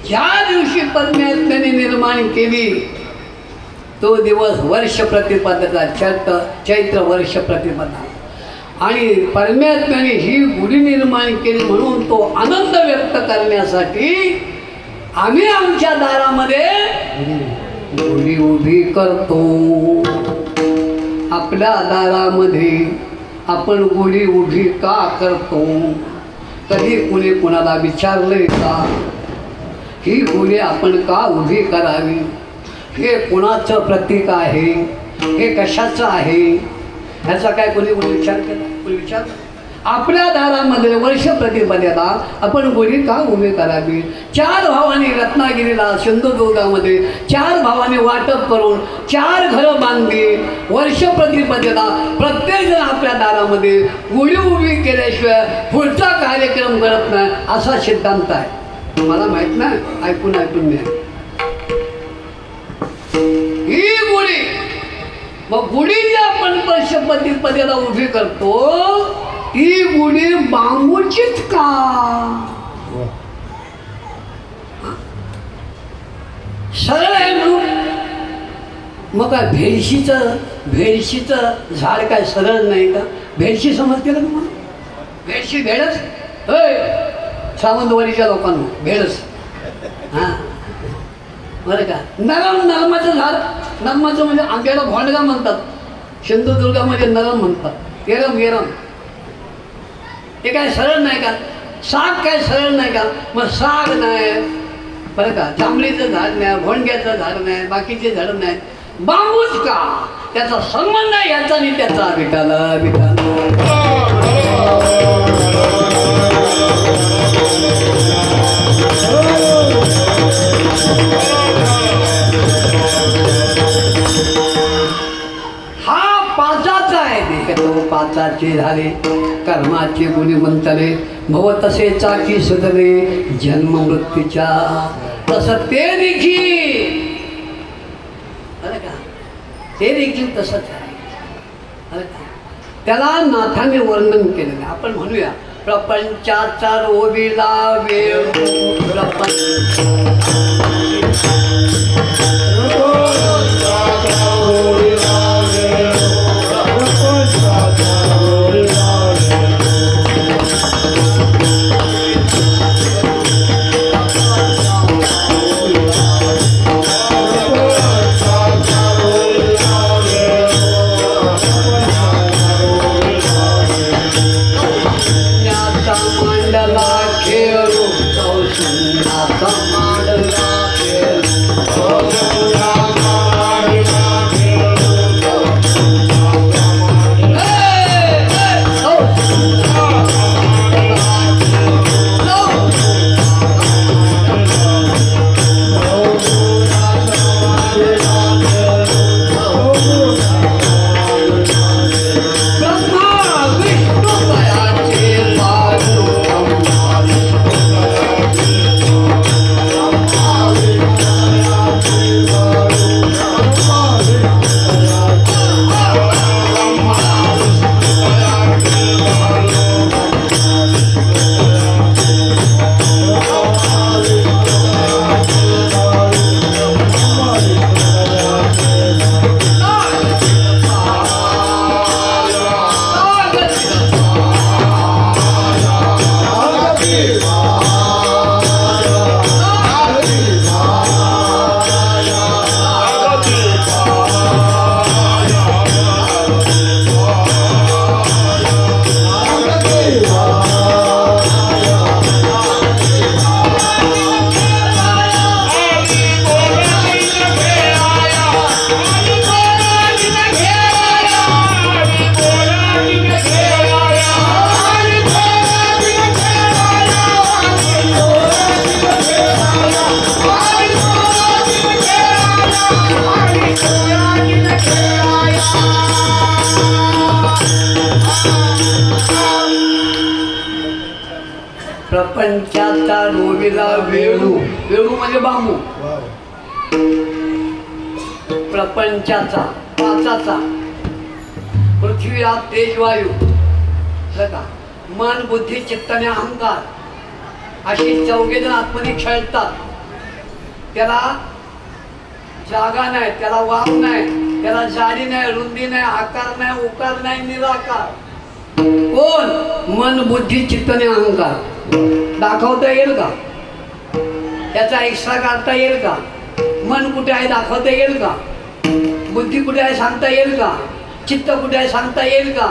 ज्या दिवशी परमात्म्याने निर्माण केली तो दिवस वर्ष प्रतिपदाचा चैत्र वर्ष प्रतिपदा. आणि परमात्म्याने ही गुढी निर्माण केली म्हणून तो आनंद व्यक्त करण्यासाठी आम्ही आमच्या दारामध्ये गुढी उभी करतो. आपल्या दारामध्ये आपण गुढी उभी का करतो? कधी कुणी कुणाला विचारले का ही गुढी आपण का उभी करावी? हे कुणाचं प्रतीक आहे? हे कशाचं आहे? ह्याचा काय कोणी विचार केला? कोणी विचारलं? आपल्या दारामध्ये वर्ष प्रतिपदेला आपण गुढी का उभी करावी? 4 भावांनी रत्नागिरीला सिंधुदुर्गामध्ये 4 भावांनी वाटप करून 4 घरं बांधली. वर्ष प्रतिपदेला प्रत्येकजण आपल्या दारामध्ये गुढी उभी केल्याशिवाय पुढचा कार्यक्रम करत नाही असा सिद्धांत आहे. मला माहित नाही, ऐकून मी ही गुढी. मग गुढी जी आपण वर्ष प्रतिपदेला उभी करतो ती गुढी बांबूचीच का? सरळ आहे म्हणून मग काय भेडशीचं झाड काय सरळ नाही का? भेडशी समजते का तुम्हाला? भेडशी भेडच होय. सावंतवाडीच्या लोकांना भेडच. हां बरं का. नरमाचं झाड. नरमाचं म्हणजे आंब्याला भोंडगा म्हणतात. सिंधुदुर्गामध्ये नरम म्हणतात. एरम ते काय सरळ नाही का? साग काय सरळ नाही का? मग साग नाही बरं का, जांभळीचं झाड नाही, भोंडग्याचं झाड नाही, बाकीचे झाड नाही, बांबूच का त्याचा संबंध आहे याचा आणि त्याचा. विठाला हा पाचाचा आहे. देखतो पाचाचे झाले कर्माचे गुणी म्हणतले, भव तसे चाकी सुधले जन्म मृत्यूच्या. तसं ते देखील बरं का, ते देखील तसंच आहे बरं का. त्याला नाथाने वर्णन केलेलं आहे. आपण म्हणूया प्रपंचाचा रोविला वेळ. प्रपंचाचा रोविला वेळू. वेळू म्हणजे बांबू. प्रपंचाचा पाचाचा पृथ्वी आप तेज वायू बरं का, मन बुद्धी चित्त आणि अहंकार अशी चौघेजण आतमध्ये खेळतात. त्याला जागा नाही, त्याला वाव नाही, त्याला जाडी नाही, रुंदी नाही, आकार नाही, उकार नाही, निराकार. कोण? मन बुद्धी चित्त आणि अहंकार. दाखवता येईल का? त्याचा एक्स्ट्रा काढता येईल का? मन कुठे आहे दाखवता येईल का? बुद्धी कुठे आहे सांगता येईल का? चित्त कुठे आहे सांगता येईल का?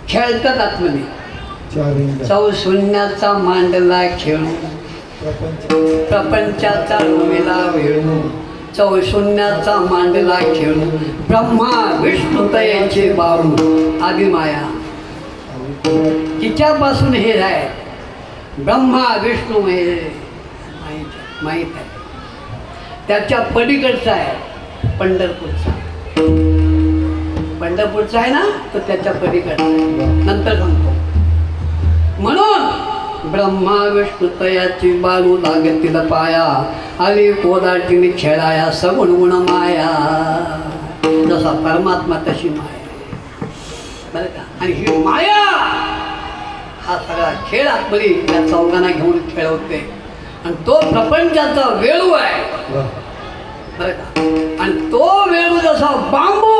खेळतात आतमध्ये. चौशून्याचा मांडला खेळू, प्रपंचाचा रोविला वेळू. चौशून्याचा मांडला खेळू, ब्रह्मा विष्णू तयाचे बाळू. आदिमाया तिच्यापासून हे आहे. ब्रह्मा विष्णू हे माहीत आहे. त्याच्या पलीकडचा आहे पंढरपूरचा. पंढरपूरचा आहे ना, तर त्याच्या पलीकडचा आहे. नंतर सांगतो. म्हणून ब्रह्मा विष्णू तयाची बाळू लागतील पाया. आली कोदाटीने खेळाया सगुण गुण माया. जसा परमात्मा तशी माया बरं का. आणि ही माया हा सगळा खेळ आतमध्ये त्या चौघांना घेऊन खेळवते. आणि तो प्रपंचाचा वेळू आहे बरं का. आणि तो वेळू जसा बांबू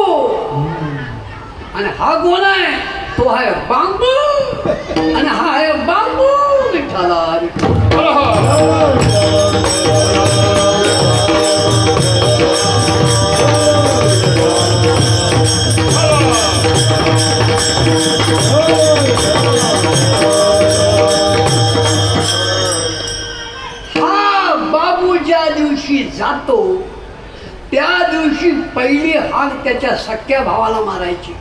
आणि हा कोण आहे? तो आहे बांबू आणि हा आहे बांबू. विठ्ठला Oh, दिवशी जातो त्या दिवशी पहिली हाक त्याच्या सख्या भावाला मारायची.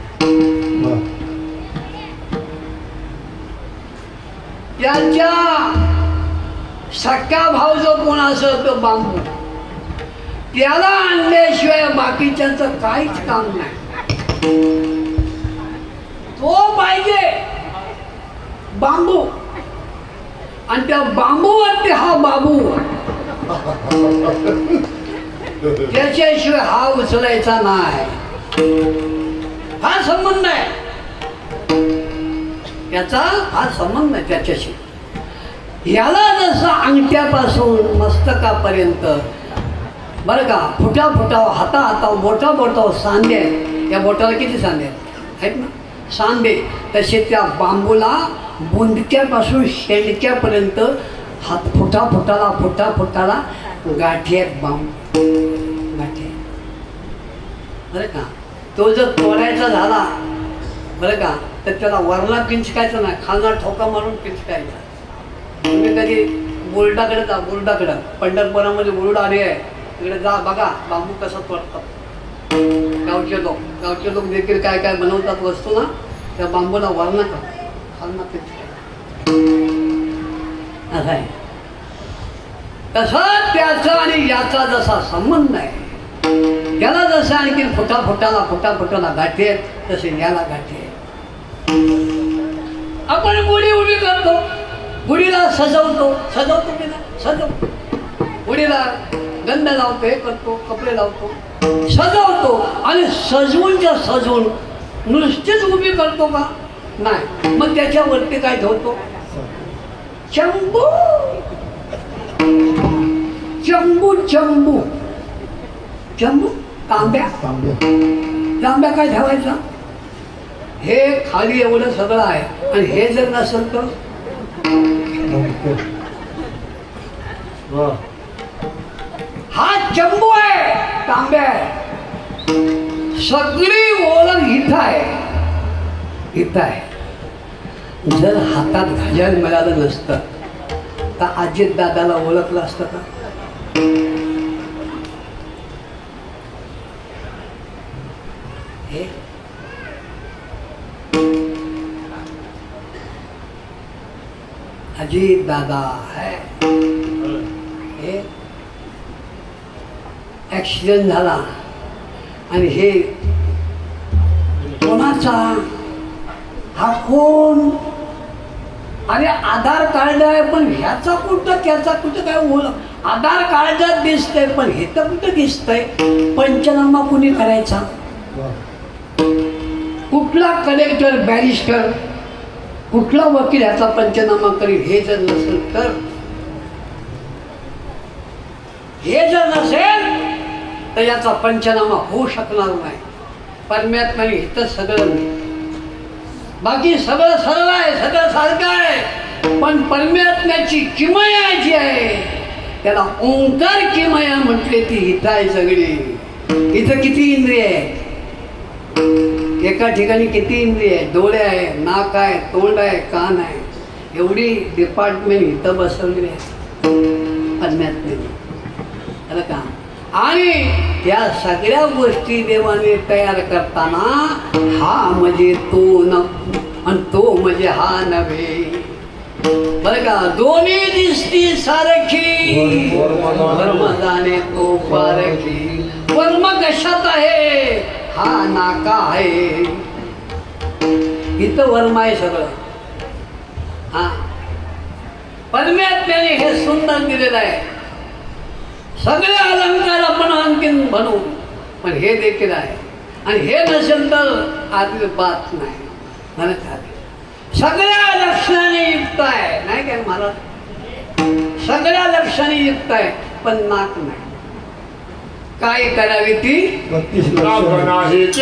त्याच्या सख्या भाव जो कोण असेल तो बांबू, त्याला आणल्याशिवाय बाकीच्यांचं काहीच काम नाही. तो पाहिजे बांबू, आणि त्या बांबूवरती हा बाबू, त्याच्याशिवाय हा उचलायचा नाही. हा संबंध आहे त्याचा, हा संबंध आहे त्याच्याशी. याला जसं अंगठ्यापासून मस्तकापर्यंत बरं का, फुटा फुटाव, हाता हाताव, बोटा बोटाव सांधे आहेत. या बोटाला किती सांधे आहेत ना, सांधे. तसे त्या बांबूला बुंदक्यापासून शेंडक्यापर्यंत हात फुटा फुटाला, फुटा फुटाला गाठी आहेत. बांबू गाठी आहेत बरं का. तो जर तोडायचा झाला बरं का, तर त्याला वरला पिंचकायचा नाही, खालना ठोका मारून पिंचकायचा. तुम्ही कधी बोर्डाकडे जा, बोर्डाकडं पंढरपुरामध्ये बोर्ड आले आहे, तिकडे जा बघा बांबू कसा तोडतात. गावचे लोक देखील काय काय बनवतात वस्तू ना, त्या बांबूला वरना का खालना पिंचकायचा. असं आहे. तसा त्याचा आणि याचा जसा संबंध आहे, त्याला जसं आणखी फुटा फुटाला गाठी आहेत, तसे याला गाठी आहेत. आपण गुढी उभी करतो, गुढीला सजवतो की नाही, सजवतो. गुढीला गंध लावतो, हे करतो, कपडे लावतो, सजवतो. आणि सजवून नुसतीच उभी करतो का नाही, मग त्याच्यावरती काय ठेवतो, चंबू चंबू चंबू चंबू तांब्या काय ठेवायचा. हे खाली एवढं सगळं आहे, आणि हे जर नसेल तर हा चंबू आहे, तांब्या आहे. सगळी ओळख इथं आहे, इथं आहे. जर हातात घाजायला मिळालं नसतं तर अजित दादाला ओळखलं असतं का. हे अजित दादा है. हे ॲक्सिडेंट झाला आणि हे कोणाचा, हा कोण, आणि आधार कार्ड आहे पण ह्याचा कुठं त्याचा कुठं काय ओळख. आधार कार्डात दिसतंय पण हे तर कुठं दिसतंय. पंचनामा कुणी करायचा, कुठला कलेक्टर, बॅरिस्टर, कुठला वकील ह्याचा पंचनामा करील. हे जर नसेल तर, हे जर नसेल तर याचा पंचनामा होऊ शकणार नाही. परमात्म्याने इथं सगळं नाही, बाकी सगळं सरळ आहे, सगळं सारखं आहे. पण परमात्म्याची किमया जी आहे त्याला ओंकार किमया म्हटले, ती इथं आहे सगळी. इथं किती इंद्रिय आहे, एका ठिकाणी किती इंद्रिय आहे, डोळे आहे, नाक आहे, तोंड आहे, कान आहे. एवढी डिपार्टमेंट इथं बसवली आहे परमात्म्याने बरं का. आणि त्या सगळ्या गोष्टी देवाने तयार करताना हा म्हणजे तो न, आणि तो म्हणजे हा नव्हे बरं का. दोन्ही दिसती सारखी, वर्म जाणे तो पारखी. वर्म कशात आहे, हा नाका आहे, इथं वर्म आहे सगळं. हा परमात्म्याने हे सुंदर दिलेलं आहे. सगळे अलंकार आपण आणखीन बनवू, पण हे देखील आहे. आणि हे नसेल तर आधी बात नाही म्हणत आहे. सगळ्या लक्षणाने युक्त आहे, नाही काय महाराज, सगळ्या लक्षणाने युक्त आहे, पण नाक नाही. काय करावी ती 32 लक्ष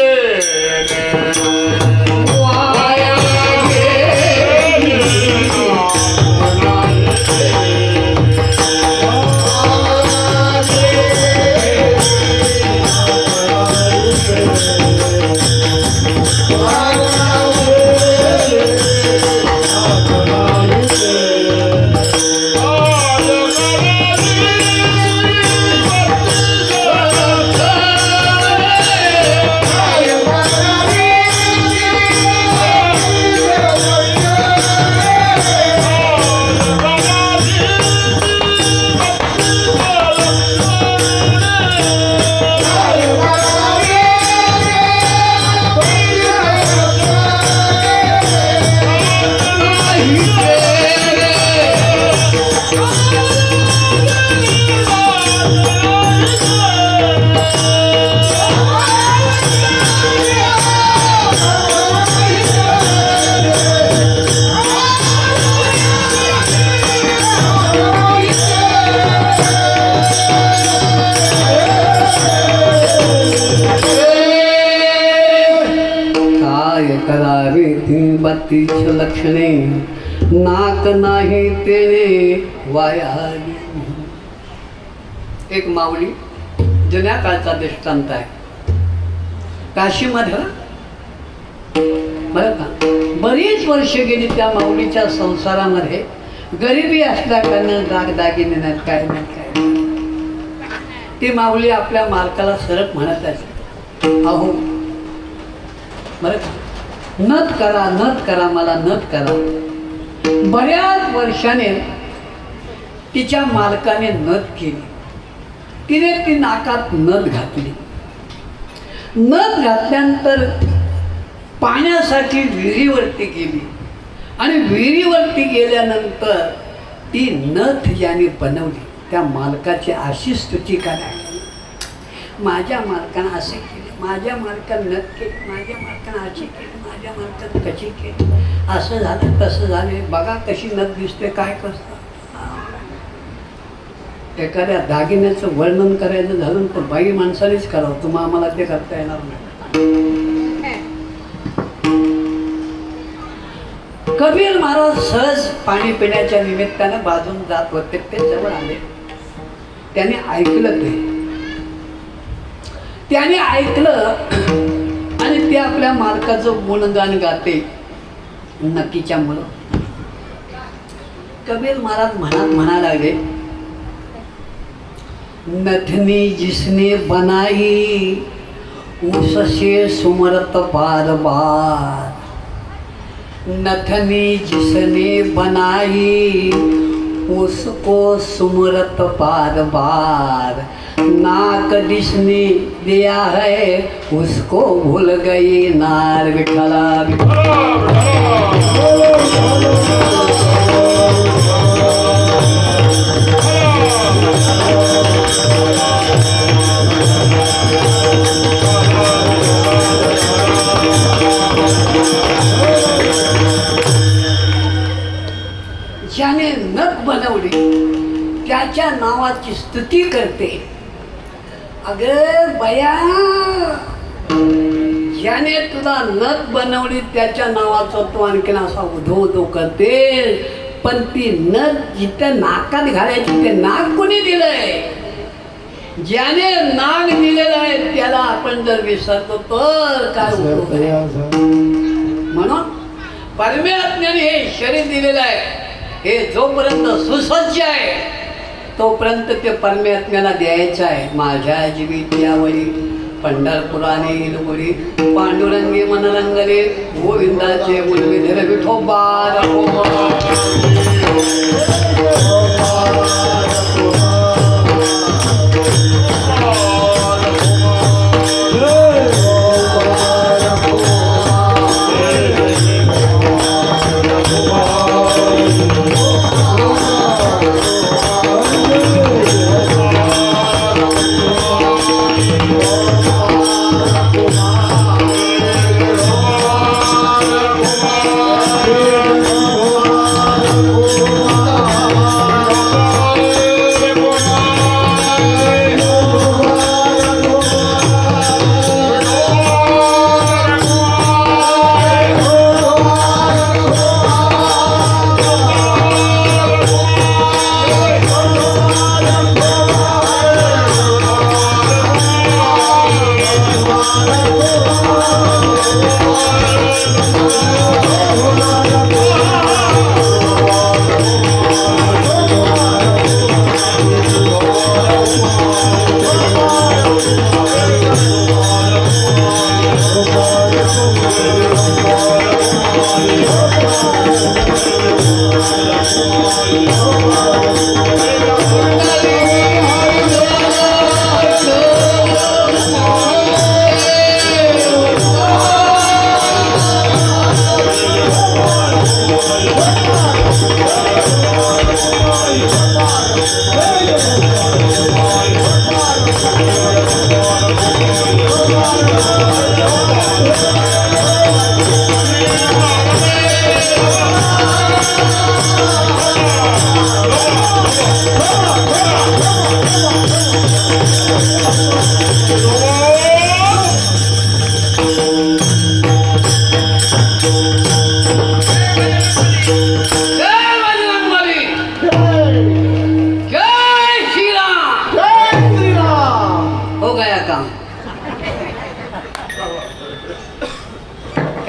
तीच लक्षणे नाक नाही तेने वाया गेली. एक माऊली जुन्या काळचा दृष्टांत आहे. काशीमध्ये बरं का बरीच वर्ष गेली त्या माऊलीच्या संसारामध्ये. गरिबी असल्या कारण दागदागिने नाहीत, काय नाही काय. ती माऊली आपल्या मालकाला सरळ म्हणत असते, अहो बरं का नथ करा, नथ करा, मला नथ करा. बऱ्याच वर्षाने तिच्या मालकाने नथ केली. तिने ती नाकात नथ घातली. नथ घातल्यानंतर पाण्यासाठी विहिरीवरती गेली आणि विहिरीवरती गेल्यानंतर ती नथ ज्याने बनवली त्या मालकाची अशी स्तुती करायची, माझ्या मालकानं असे केले, माझ्या मालकानं नथ केली, माझ्या मालकानं अशी केली, माझ्या मालकानं कशी केली, असं झालं तसं झाले, बघा कशी नथ दिसते, काय कसं. एखाद्या दागिन्याचं वर्णन करायचं झालं तर बाई माणसानेच करावं, तुम्हा आम्हाला ते करता येणार नाही. कबीर महाराज सहज पाणी पिण्याच्या निमित्तानं बाजून जात होते. ते जवळ आले. त्याने ऐकलं, त्याने ऐकलं आणि ते आपल्या मालकाचं गुणगान गाते नक्कीच्या मुलं. कबीर महाराज म्हणायला लागले, नथनी जिसने बनाई उससे सुमरत बार बार. नथनी जिसने बनाई उसको सुमरत बार बार. नाक जिसने दिया है उसको भूल गई नार. विठ्ठला ज्याने नथ बनवली त्याच्या नावाची स्तुती करते. अगं बया, ज्याने तुला नथ बनवली त्याच्या नावाचा तू आणखीन असा उधो उधो करते. पण ती नथ जिथं नाकात घालायची ते नाक कोणी दिलंय? ज्याने नाक दिलेलं आहे त्याला आपण जर विसरतो तर काय उपयोग आहे? म्हणून परमात्म्याने हे शरीर दिलेलं आहे, हे जोपर्यंत सुसज्ज आहे तोपर्यंत ते परमात्म्याला द्यायचं आहे. माझ्या जीवित्यावरी पंढरपुराने इलवरी पांडुरंगी मनरंगले गोविंदाचे मुलविधर विठोबा.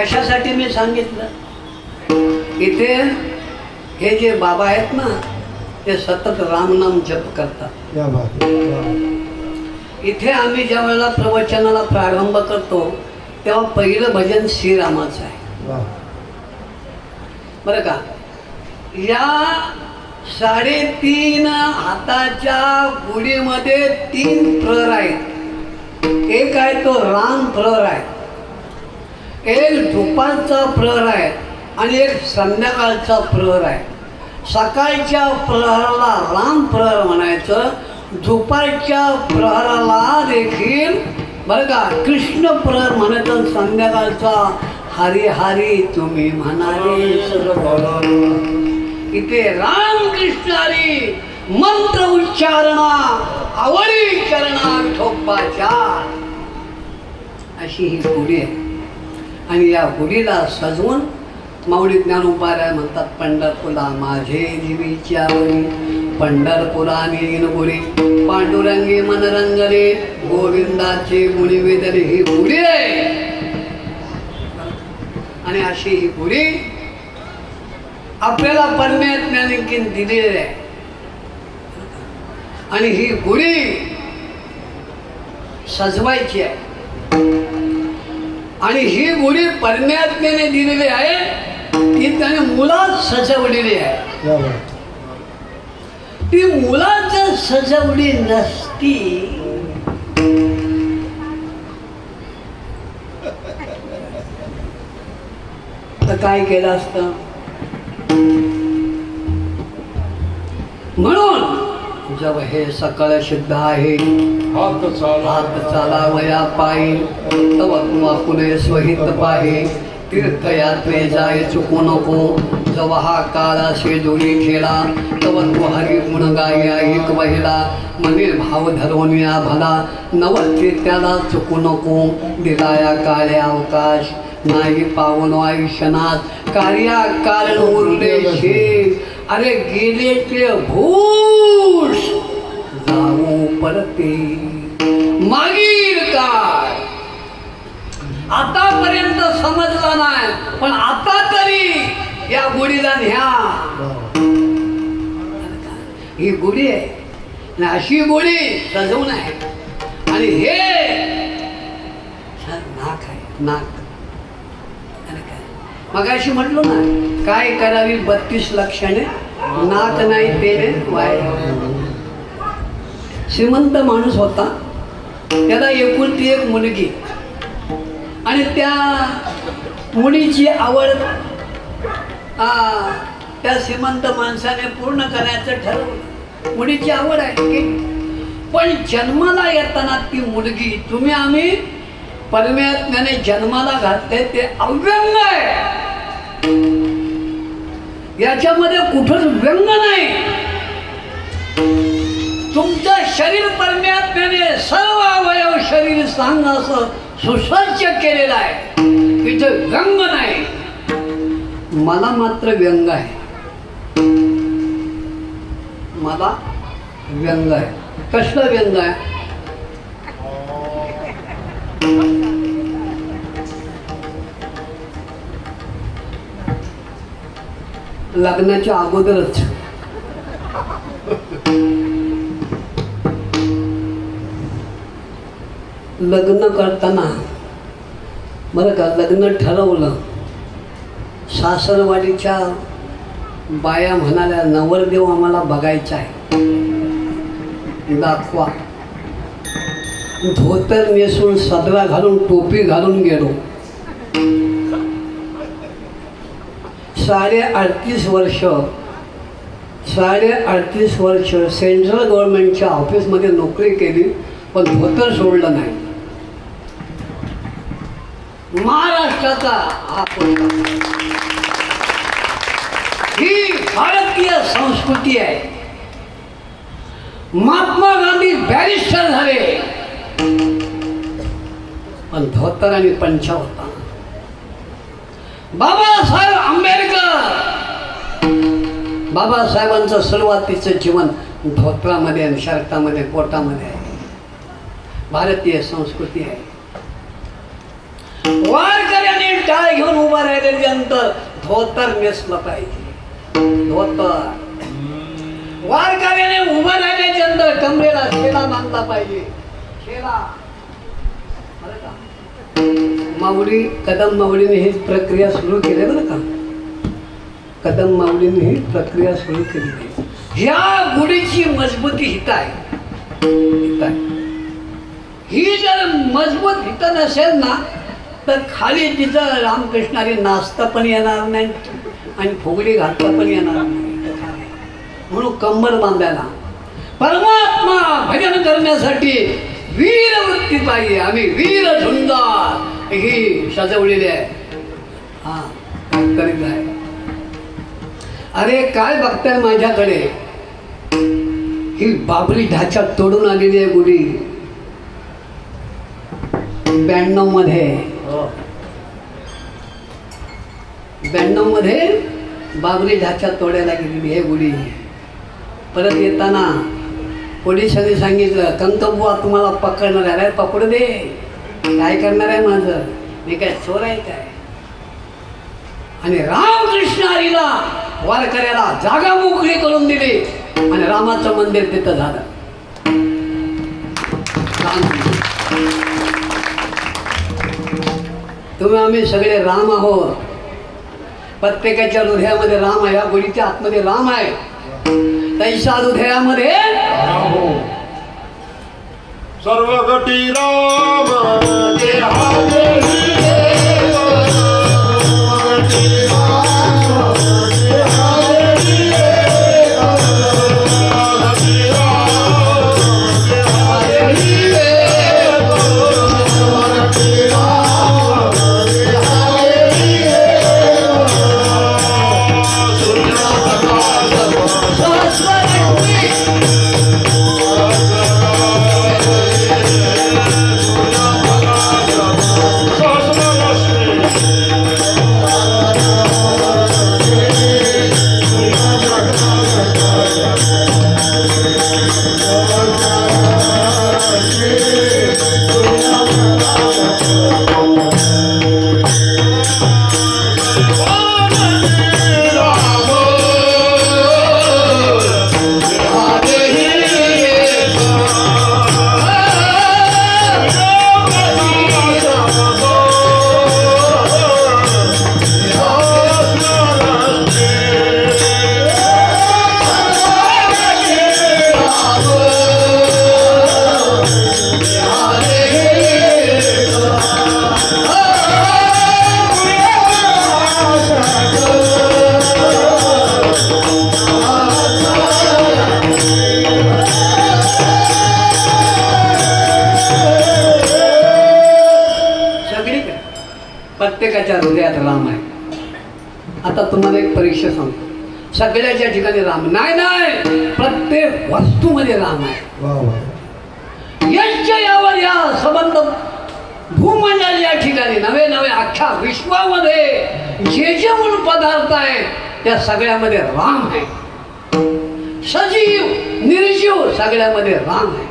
कशासाठी मी सांगितलं, इथे हे जे बाबा आहेत ना ते सतत रामनाम जप करतात. या बात इथे आम्ही ज्या वेळेला प्रवचनाला प्रारंभ करतो तेव्हा पहिलं भजन श्रीरामाचं आहे वा बरं का. या 3.5 हाताच्या गुढीमध्ये 3 प्रहर आहेत. एक आहे तो राम प्रहर आहे, एक दुपारचा प्रहर आहे आणि एक संध्याकाळचा प्रहर आहे. सकाळच्या प्रहराला राम प्रहर म्हणायचं, दुपारच्या प्रहराला देखील बरं का कृष्ण प्रहर म्हणायचं, संध्याकाळचा हरी हरी तुम्ही म्हणाले. इथे राम कृष्ण हरी मंत्र उच्चारणा आवडी चरणा ठोपाच्या अशी ही गुढी आहे. आणि या गुढीला सजवून माऊली ज्ञानोबाराय म्हणतात, पंढरपुरा माझे जीवीच्या वरी, पंढरपुरा नेन गुढी पांडुरंगी मनरंगले, गोविंदाचे गुणी वेदने. ही गुढी आहे. आणि अशी ही गुढी आपल्याला परमात्म्याने दिलेली आहे. आणि ही गुढी सजवायची आहे. आणि ही गुढी परमात्म्याने दिलेली आहे, ती त्याने मुलात सजवलेली आहे. या बात ती मुलात जर सजवली नसती तर काय केलं असतं. म्हणून जब हे सकळ सिद्ध आहे, हात चाला हात चालावया पायी, तव तुवा कुणे स्वहित पाहे, तीर्थयात्रे जाय चुकू नको, जव हा काळ असे जोडी खेळा, तव तू हरी गुण गाया एक वहिला, मनील भाव धरवून भला, नवते त्याला चुकू नको, दिलाया काळे अवकाश नाही पावन आयुष्यनाथ, कार्या कारण उरले शे, अरे गेले ते भूष जाऊ परते मागील काय. आतापर्यंत समजला नाही, पण आता तरी या गुढीला न्या. ही गुढी आहे आणि अशी गुढी सजवून आहे. आणि हे नाक आहे, नाक. मगाशी म्हटलो ना, काय करावी 32 लक्षणे, नाक नाही तेने वाय. श्रीमंत माणूस होता, त्याला एकुलती एक मुलगी, आणि त्या मुलीची आवड त्या श्रीमंत माणसाने पूर्ण करायचं ठरवलं. मुलीची आवड आहे, पण जन्माला येताना ती मुलगी, तुम्ही आम्ही परमात्म्याने जन्माला घातले ते अव्यंग आहे. याच्यामध्ये कुठंच व्यंग नाही. तुमचं शरीर परमात्म्याने सर्व अवयव शरीर सांग असं सुसज्ज केलेलं आहे, इथे व्यंग नाही. मला मात्र व्यंग आहे, मला व्यंग आहे. कसलं व्यंग आहे. लग्नाच्या अगोदरच लग्न करताना बरं का, लग्न ठरवलं, सासरवाडीच्या बाया म्हणाल्या, नवरदेव आम्हाला बघायचा आहे, दाखवा. धोतर नेसून सदरा घालून टोपी घालून गेलो. 38.5 वर्ष 38.5 वर्ष सेंट्रल गव्हर्नमेंटच्या ऑफिसमध्ये नोकरी केली, पण धोतर सोडलं नाही. महाराष्ट्राचा हा ही भारतीय संस्कृती आहे. महात्मा गांधी बॅरिस्टर झाले, पण धोतर आणि पंचा होता. बाबासाहेब आंबेडकर, बाबासाहेबांचं सुरुवातीचं जीवन धोत्रामध्ये आणि शर्टामध्ये पोटामध्ये आहे. भारतीय संस्कृती आहे. वारकऱ्यांनी टाळ घेऊन उभा राहिल्यानंतर धोतर नेसलं पाहिजे. धोतर वारकऱ्याने उभं राहिल्यानंतर कमरेला शेला बांधला पाहिजे. शेला बरं का? माऊली कदम माऊलीने ही प्रक्रिया सुरू केली बरं का. कदम माऊलीने ही प्रक्रिया सुरू केली आहे. ह्या गुढीची मजबूती हित आहे. हित आहे. ही जर मजबूत हित नसेल ना तर खाली तिचं रामकृष्णारी नाचता पण येणार नाही आणि फुगडी घालता पण येणार नाही. म्हणून कंबर बांधायला परमात्मा भजन करण्यासाठी वीर वृत्ती पाहिजे. आम्ही वीर झुंजार ही सजवलेली आहे. हा करीत आहे. अरे काय बघताय माझ्याकडे? ही बाबरी ढाचा तोडून आलेली आहे गुढी 92 मध्ये. 92 मध्ये बाबरी ढाचा तोडायला गेलेली आहे गुढी. परत येताना पोलिसांनी सांगितलं कंतबुवा तुम्हाला पकडणार आहे. पकडू दे, काय करणार आहे माझं, मी काय चोर आहे काय. आणि रामकृष्ण हरीला वारकऱ्याला जागा मोकळी करून दिली आणि रामाचं मंदिर तिथं झालं. तुम्ही आम्ही सगळे राम आहोत. प्रत्येकाच्या हृदयामध्ये राम आहे. या गुढीच्या आतमध्ये राम आहे. तैसा हृदयामध्ये सर्व गटी राम प्रत्येकाच्या हृदयात राम आहे. आता तुम्हाला एक परीक्षा सांगतो. सगळ्याच्या ठिकाणी राम नाही, प्रत्येक वस्तूमध्ये राम आहे. यावर या संबंध भूमंडल या ठिकाणी नवे नवे अख्ख्या विश्वामध्ये जे जे म्हणून पदार्थ आहेत त्या सगळ्यामध्ये राम आहे. सजीव निर्जीव सगळ्यामध्ये राम आहे.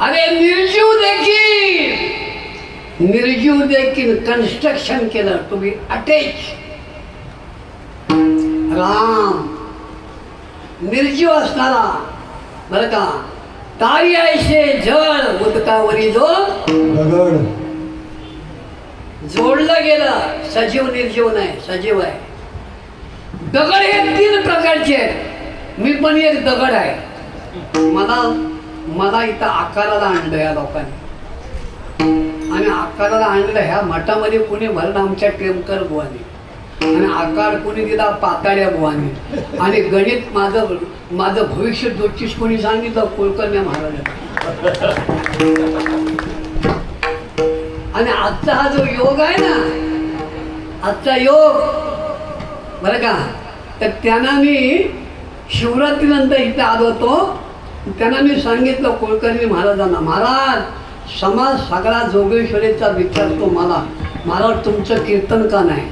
अरे निर्जीव देखील कन्स्ट्रक्शन केलं टू बी अटॅच. राम निर्जीव असणारा बरं का. तारी ऐसे जड उदकावरी जो दगड जोडलं गेलं. सजीव निर्जीव नाही, सजीव आहे. दगड हे 3 प्रकारचे आहेत. मी पण एक दगड आहे. मला इथं आकाराला आणलं या लोकांनी आणि आकाराला आणलं ह्या मठामध्ये कुणी भरणं आमच्या टेमकर बुवाने आणि आकार कोणी दिला पाताळ्या बुवाने आणि गणित माझं भविष्य ज्योतिष कोणी सांगितलं कुलकर्णी महाराजांनी. आणि आजचा हा जो योग आहे ना, आजचा योग बरं का, तर त्यांना मी शिवरात्रीनंतर इथे आलो होतो. त्यांना मी सांगितलं कुलकर्णी महाराजांना, महाराज समाज सगळा जोगेश्वरीचा विचारतो मला, महाराज तुमचं कीर्तन का नाही.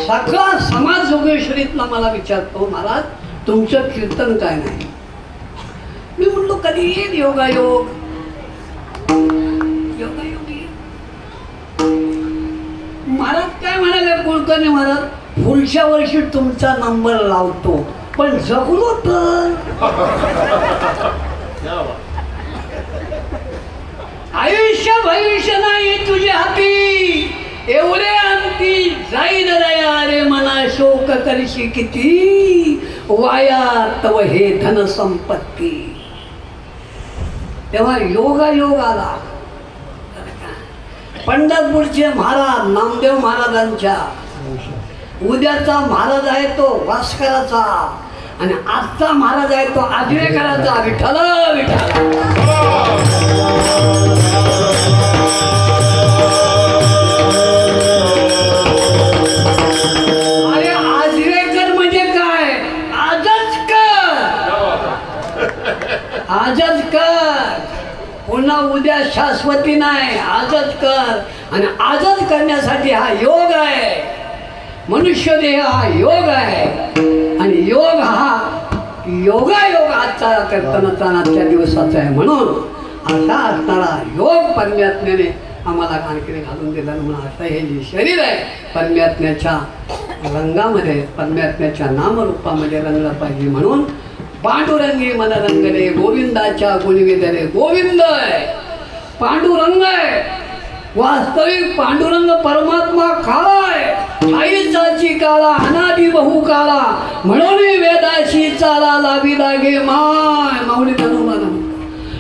सगळा समाज जोगेश्वरीतला मला विचारतो, महाराज तुमचं कीर्तन काय नाही. मी म्हणलो कधी येईल योगायोग. योगायोगी महाराज काय म्हणाले, कुलकर्णी महाराज, पुढच्या वर्षी तुमचा नंबर लावतो, पण जगलो तर. आयुष्य भविष्य नाही तुझ्या हाती, एवढे अंती जाईल दया रे मना, शोक करशी किती, वाया तव हे धन संपत्ती. तेव्हा योगायोग आला. पंढरपूरचे महाराज नामदेव महाराजांच्या, उद्याचा महाराज आहे तो भास्कराचा, आणि आजचा महाराज आहे तो आजरेकराचा. विठ्ठल विठ्ठल. अरे आजरेकर म्हणजे काय, आजच कर, आजच कर. पुन्हा उद्या शाश्वती नाही, आजच कर. आणि आजच करण्यासाठी हा योग आहे. मनुष्य देह हा योग आहे, आणि योग हा योगायोग आजचा कीर्तनाचा आजच्या दिवसाचा आहे. म्हणून असा असणारा योग परमात्म्याने आम्हाला आणखी घालून दिला. म्हणून आता हे जे शरीर आहे परमात्म्याच्या रंगामध्ये, परमात्म्याच्या नामरूपामध्ये रंगलं पाहिजे. म्हणून पांडुरंगी मन रंगले, गोविंदाच्या गुणविदरे. गोविंद आहे, पांडुरंग आहे. वास्तविक पांडुरंग परमात्मा काळा आहे, आईचाची काळा, अनादि बहु काळा, म्हणून वेदाची चाला लावी लागे माय. माऊली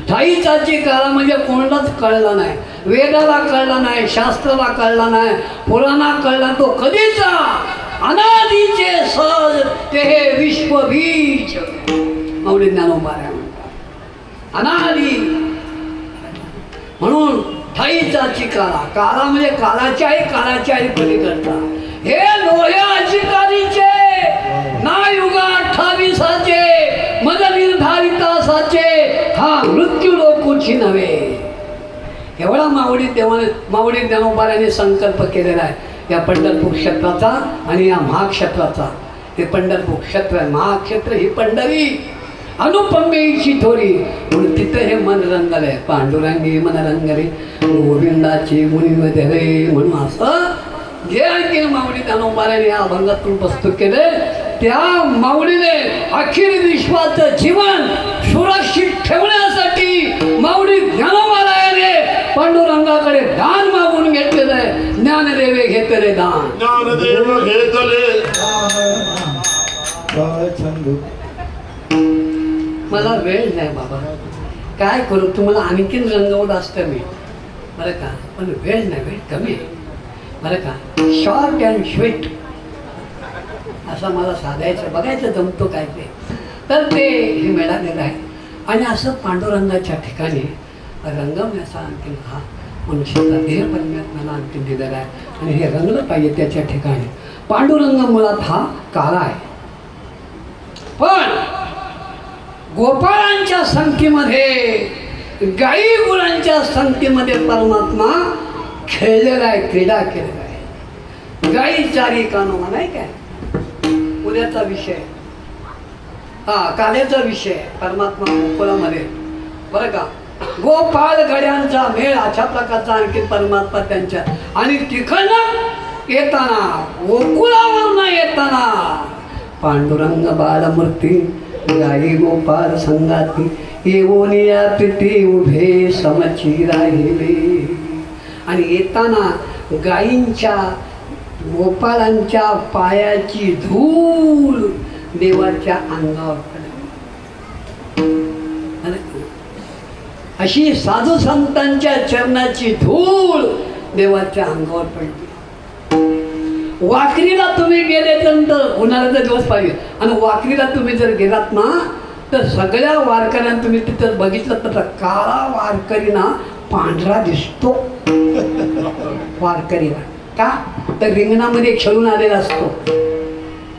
ठाईचाची काळा म्हणजे कोणालाच कळला नाही, वेदाला कळला नाही, शास्त्राला कळला नाही, पुराणा कळला तो कधीचा, अनादीचे सहज ते हे विश्वबीज. माऊली ज्ञानोबाऱ्या म्हणतात अनादी. म्हणून ठाईचाची काळा, काळा म्हणजे काळाच्या आई, काळाच्या आई पलीकडचा. हे लोह्या अधिकारीचे ना युगा 28 मद निर्धारितासाचे, हा मृत्यू लोकुची नव्हे. एवढा मावडी ज्ञानोबाऱ्याने संकल्प केलेला आहे या पंढरपूर क्षेत्राचा आणि या महाक्षेत्राचा. हे पंढरपूर क्षेत्र आहे, महाक्षेत्र ही पंढरी अनुपमेची थोरी. म्हणून तिथं हे मन रंगले, पांडुरंगी मन रंगले, गोविंदाची गुणीमध्ये रे. म्हणून असं जे आणखी माऊली ज्ञानोबाऱ्याने या अभंगातून प्रस्तुत केले, त्या माऊलीने अखिल विश्वाचं जीवन सुरक्षित ठेवण्यासाठी माऊली ज्ञानोबाऱ्याने पांडुरंगाकडे दान मागून घेतलेलं आहे. ज्ञानदेवे घेतले दान, ज्ञानदेव घेतले. मला वेळ नाही बाबा, काय करू, तुम्हाला आणखीन रंगवलं असतं मी, बरं का, पण वेळ नाही, वेळ कमी आहे बरं का. शॉर्ट अँड स्वीट असं मला साधायचं, बघायचं जमतो काय ते. तर ते हे मिळालेलं आहे. आणि असं पांडुरंगाच्या ठिकाणी रंगवण्याचा आणखीन हा मनुष्याचा देह परमात्म्याला आणखीन दिलेला आहे. आणि हे रंगलं पाहिजे त्याच्या ठिकाणी. पांडुरंग मुळात हा काळा आहे, पण गोपाळांच्या संगतीमध्ये, गाई गुरांच्या संगतीमध्ये परमात्मा खेळलेला आहे, क्रीडा केलेला आहे. गाई चारी कानोमा नाही काय, उद्याचा विषय, हा काल्याचा विषय परमात्मा गोकुळामध्ये बरं का. गोपाळ गड्यांचा मेळ अशा प्रकारचा आणखी परमात्मा त्यांच्या. आणि तिकडनं येताना, गोकुळावरनं येताना पांडुरंग बालमूर्ती गाई गोपाळ संगाती, येवोनिया प्रीती उभे समची राहिले. आणि येताना गायींच्या गोपाळांच्या पायाची धूळ देवाच्या अंगावर पडली. अशी साधू संतांच्या चरणाची धूळ देवाच्या अंगावर पडली. वाकरीला तुम्ही गेले तर उन्हाळ्याचा दिवस पाहिजे, आणि वाकरीला तुम्ही जर गेलात ना तर सगळ्या वारकऱ्यांना तुम्ही तिथं बघितलं तर काळा वारकरी ना पांढरा दिसतो वारकरीला. का तर रिंगणामध्ये खेळून आलेला असतो.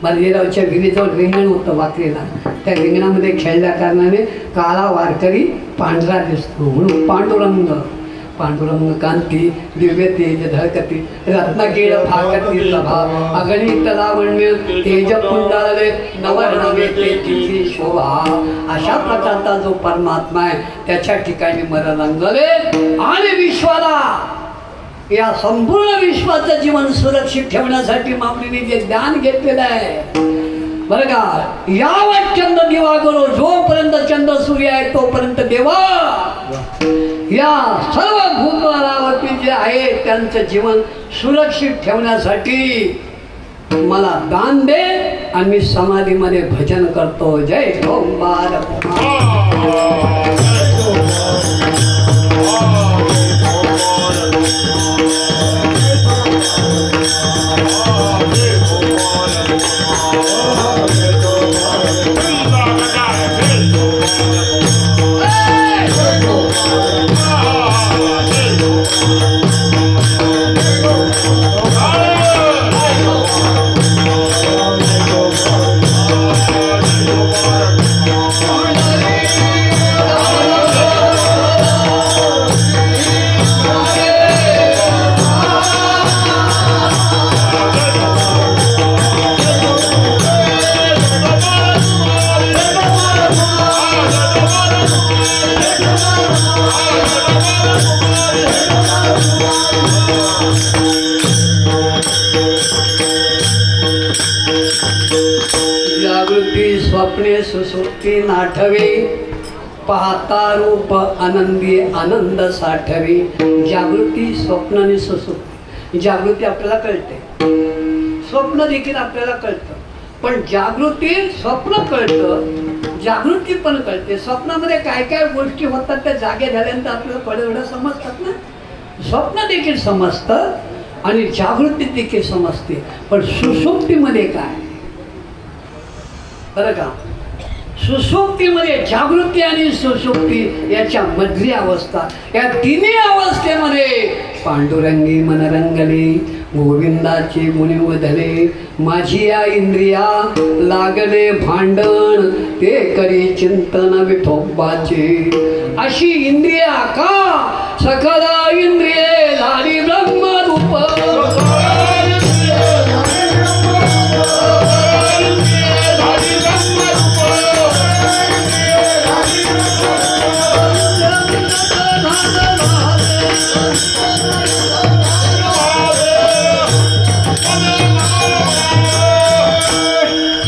बाजीरावच्या विहिरीजवळ रिंगण होतं वाकरीला, त्या रिंगणामध्ये खेळल्या कारणाने काळा वारकरी पांढरा दिसतो. म्हणून पांडुरंग पांडुरंग कांती दिव्य तेज धळकती रत्नकेळ फाकती प्रभा अगणित लावण्य तेज पुंडाळले नवरनवे तेजीची शोभा. अशा प्रकारचा जो परमात्मा आहे त्याच्या ठिकाणी मला रंगले आणि विश्वाला या संपूर्ण विश्वाचं जीवन सुरक्षित ठेवण्यासाठी माऊलीने जे ज्ञान घेतलेलं आहे बरं का. यावत चंद्र दिवा करो, जोपर्यंत चंद्र सूर्य आहे तोपर्यंत देवा या सर्व भूतलावरती जे आहे त्यांचं जीवन सुरक्षित ठेवण्यासाठी मला दान दे आणि मी समाधीमध्ये भजन करतो. जय ओंकार. जागृती स्वप्ने सुसुप्ती नाठवे पाहता रूप आनंदी आनंद साठवे. जागृती स्वप्न आणि सुसुप्ती. जागृती आपल्याला कळते, स्वप्न देखील आपल्याला कळतं, पण जागृती स्वप्न कळतं, जागृती पण कळते. स्वप्नामध्ये काय काय गोष्टी होतात त्या जागे झाल्यानंतर आपल्याला थोड्या समजतात ना. स्वप्न देखील समजतं आणि जागृती देखील समजते, पण सुसुप्तीमध्ये काय बरं का. सुसुप्तीमध्ये जागृती आणि सुसुप्ती याच्या मधली अवस्था, या तिन्ही अवस्थेमध्ये पांडुरंगी मनरंगले गोविंदाचे गुण वधले. माझी या इंद्रिया लागले भांडण ते करी चिंतन विठोबाचे. अशी इंद्रिया का सकल इंद्रिये झाली ब्रह्मरूप.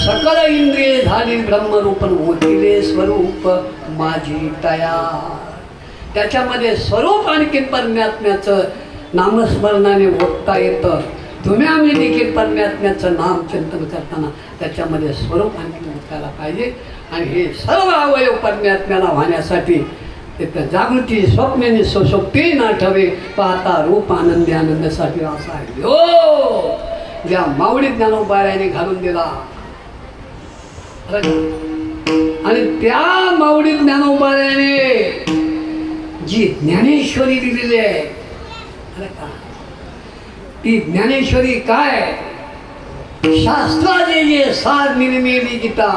सकल इंद्रिये झाली ब्रह्मरूप मोठिले स्वरूप माझी तयार. त्याच्यामध्ये स्वरूप आणखी परमात्म्याचं नामस्मरणाने ओळखता येतं. तुम्ही आम्ही देखील परमात्म्याचं नाम चिंतन करताना त्याच्यामध्ये स्वरूप आणखी ओळखायला पाहिजे. आणि हे सर्व अवयव परमात्म्याला वाहण्यासाठी तिथं जागृती स्वप्नेने सुसुप्ती नाठवे पाहता रूप आनंदी आनंदासाठी असा आहे हो ज्या माऊली ज्ञानोबाळ्याने घालून दिला. आणि त्या माऊली ज्ञानोबाळ्याने जी ज्ञानेश्वरी दिलेली आहे ती ज्ञानेश्वरी काय शास्त्राचे जे सार निर्मिली गीता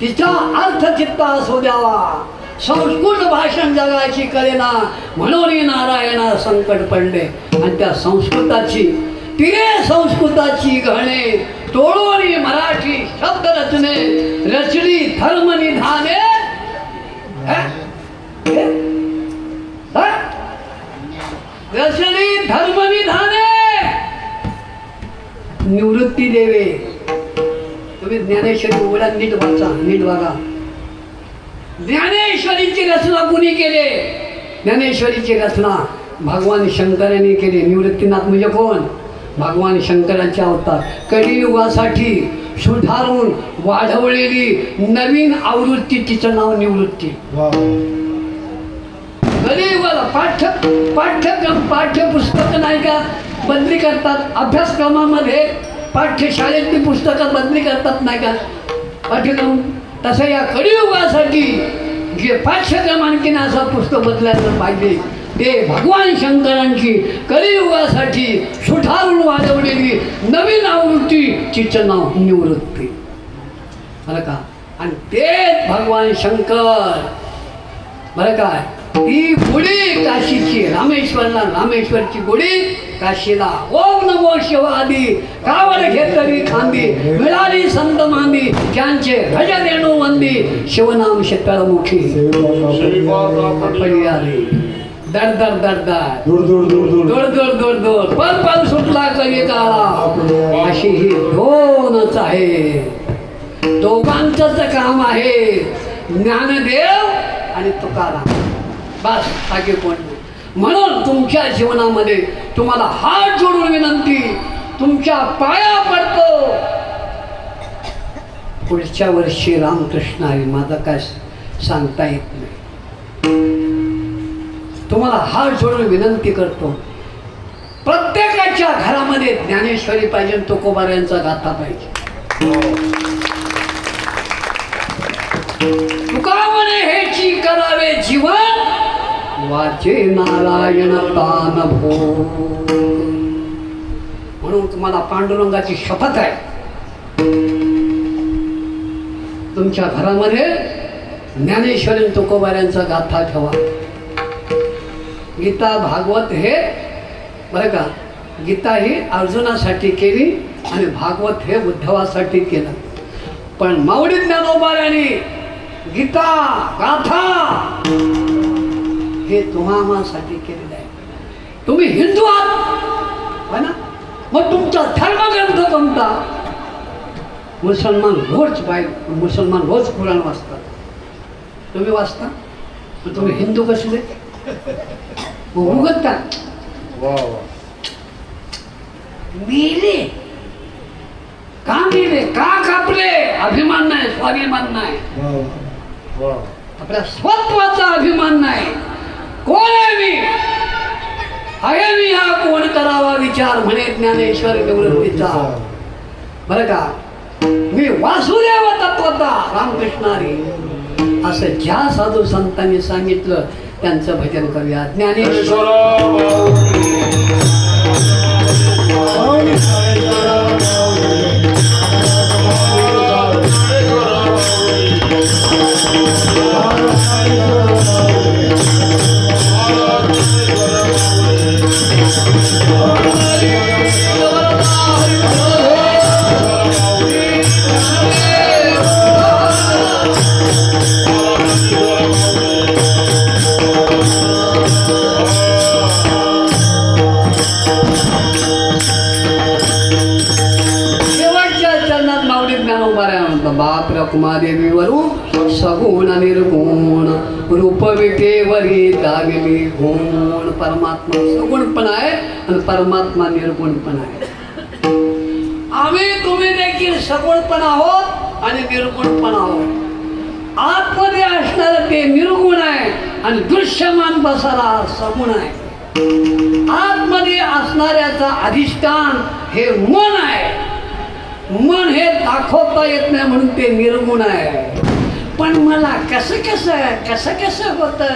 तिचा अर्थ चित्ता असू द्यावा. संस्कृत भाषण जगाची कळेना म्हणून नारायणा संकट पडले. आणि त्या संस्कृताची तिने संस्कृताची गहणे तोडून मराठी शब्द रचने रचली धर्मनिधाने. रचली धर्मनिधाने निवृत्ती देवे. तुम्ही ज्ञानेश्वरी उघडा, नीट वाचा, नीट बघा. ज्ञानेश्वरीची रचना कुणी केले? ज्ञानेश्वरीची रचना भगवान शंकरांनी केली. निवृत्तीनाथ म्हणजे कोण? भगवान शंकरांचे अवतार. कलियुगासाठी सुधारून वाढवलेली नवीन आवृत्ती, तिचं नाव निवृत्ती. कलियुगाला पाठ्यपुस्तकं नाही का बदली करतात, अभ्यासक्रमामध्ये पाठ्यशाळेतली पुस्तकं बदली करतात नाही का पाठ्यक्रम. तसं या कलियुगासाठी जे पाठ्यक्रम आणखीन असं पुस्तक बदलायला पाहिजे ते भगवान शंकरांची कलियुगासाठी सुधारून वाढवलेली नवीन आवृत्ती, तिचं नाव निवृत्ती. बरं का. आणि तेच भगवान शंकर बरं काय ही गुढी काशीची, रामेश्वरला रामेश्वरची गुढी, काशीला ओम नमो शिवादी, कावड घेतली खांदी, मिळाली संत मांदी, त्यांचे भज देणू वंदी, शिवनाम शीतळमुखी पडी आली. दर दर दर दर दूर दूर दूर दूर दूर दूर दूर दूर पल पल सुटला कवी काळा. अशी ही दोनच आहे, दोघांचंच काम आहे, ज्ञानदेव आणि तुकाराम. बस बाकी कोण नाही. म्हणून तुमच्या जीवनामध्ये तुम्हाला हात जोडून विनंती, तुमच्या पाया पडतो, पुढच्या वर्षी रामकृष्ण आहे माझं काय सांगता येत नाही. तुम्हाला हात जोडून विनंती करतो, प्रत्येकाच्या घरामध्ये ज्ञानेश्वरी पाहिजे, तुकोबाऱ्यांचा गाथा पाहिजे. तुका म्हणे हेची करावे जीवन, वाचे नारायण तान भो. म्हणून तुम्हाला पांडुरंगाची शपथ आहे, तुमच्या घरामध्ये ज्ञानेश्वरी तुकोबाऱ्यांचा गाथा ठेवा. गीता भागवत हे बरं का, गीता ही अर्जुनासाठी केली आणि भागवत हे उद्धवासाठी केलं. पण माऊली ज्ञानोबाऱ्यांनी गीता गाथा हे तुम्हासाठी केलेलं आहे. तुम्ही हिंदू आहात ना, मग तुमचा धर्मग्रंथ कोणता? मुसलमान रोज कुराण वाचतात, तुम्ही वाचता, मग तुम्ही हिंदू कसले? उगतात मेले का, मेले का, कापले? अभिमान नाही, स्वाभिमान नाही, आपल्या स्वत्वाचा अभिमान नाही. कोण आहे मी? आहे मी हा कोण करावा विचार, म्हणे ज्ञानेश्वर निवृत्तीचा. बरं का, मी वासुदेव तत्वता रामकृष्णारी, असं ज्या साधू संतांनी सांगितलं त्यांचं भजन करूया. ज्ञानेश्वर बाप रकुमादेवीवरून सगुण निर्गुण रूप विटेवरी दाविली गुण. परमात्मा सगुण पण आहे आणि परमात्मा निर्गुण पण आहे. आम्ही तुम्ही देखील सगुण पण आहोत आणि निर्गुण पण आहोत. आतमध्ये असणार ते निर्गुण आहे आणि दृश्यमान बसारा सगुण आहे. आतमध्ये असणाऱ्याचा अधिष्ठान हे मन आहे. मन हे दाखवता येत नाही म्हणून ते निर्गुण आहे. पण मला कसं होतं,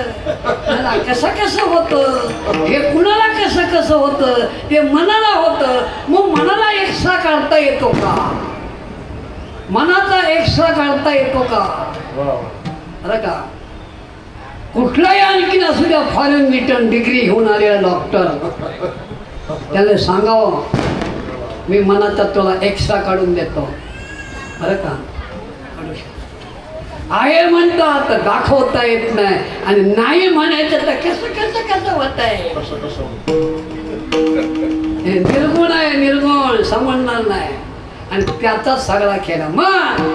मला कसं होतं, हे कुणाला कसं होतं, ते मनाला होतं. मग मनाला एक्स्ट्रा काढता येतो का? मनाचा एक्स्ट्रा काढता येतो का? बरं का, कुठलाही आणखीन असू द्या फॉरेन रिटर्न डिग्री घेऊन आलेला डॉक्टर, त्याला सांगावं मी मनाचा तुला एक्स्ट्रा काढून देतो. बरं का, काढू शकतो. आहे म्हणतात तर दाखवता येत नाही, आणि नाही म्हणायचं तर कसं होत आहे. हे निर्गुण आहे, निर्गुण समजणार नाही. आणि त्याचा सगळा खेळा मन.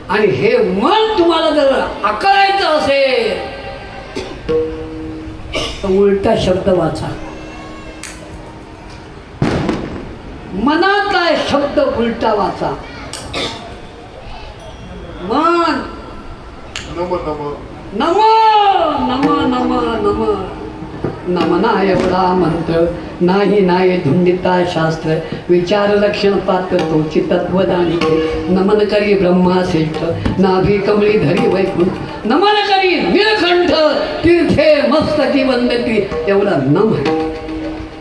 आणि हे मन तुम्हाला जर आकळायचं असेल तर उलटा शब्द वाचा. मनाचा शब्द उलटा वाचा. मन नम नम नम नम नम नमना एवढा मंत्र नाही धुंडिता शास्त्र. विचार लक्षण पात्र तोची तत्वदानी. नमन करी ब्रह्मा श्रेष्ठ नाभी कमळी धरी वैकुंठ. नमन करी नीलकंठ तीर्थे मस्तकी वंदती. एवढा नम आहे.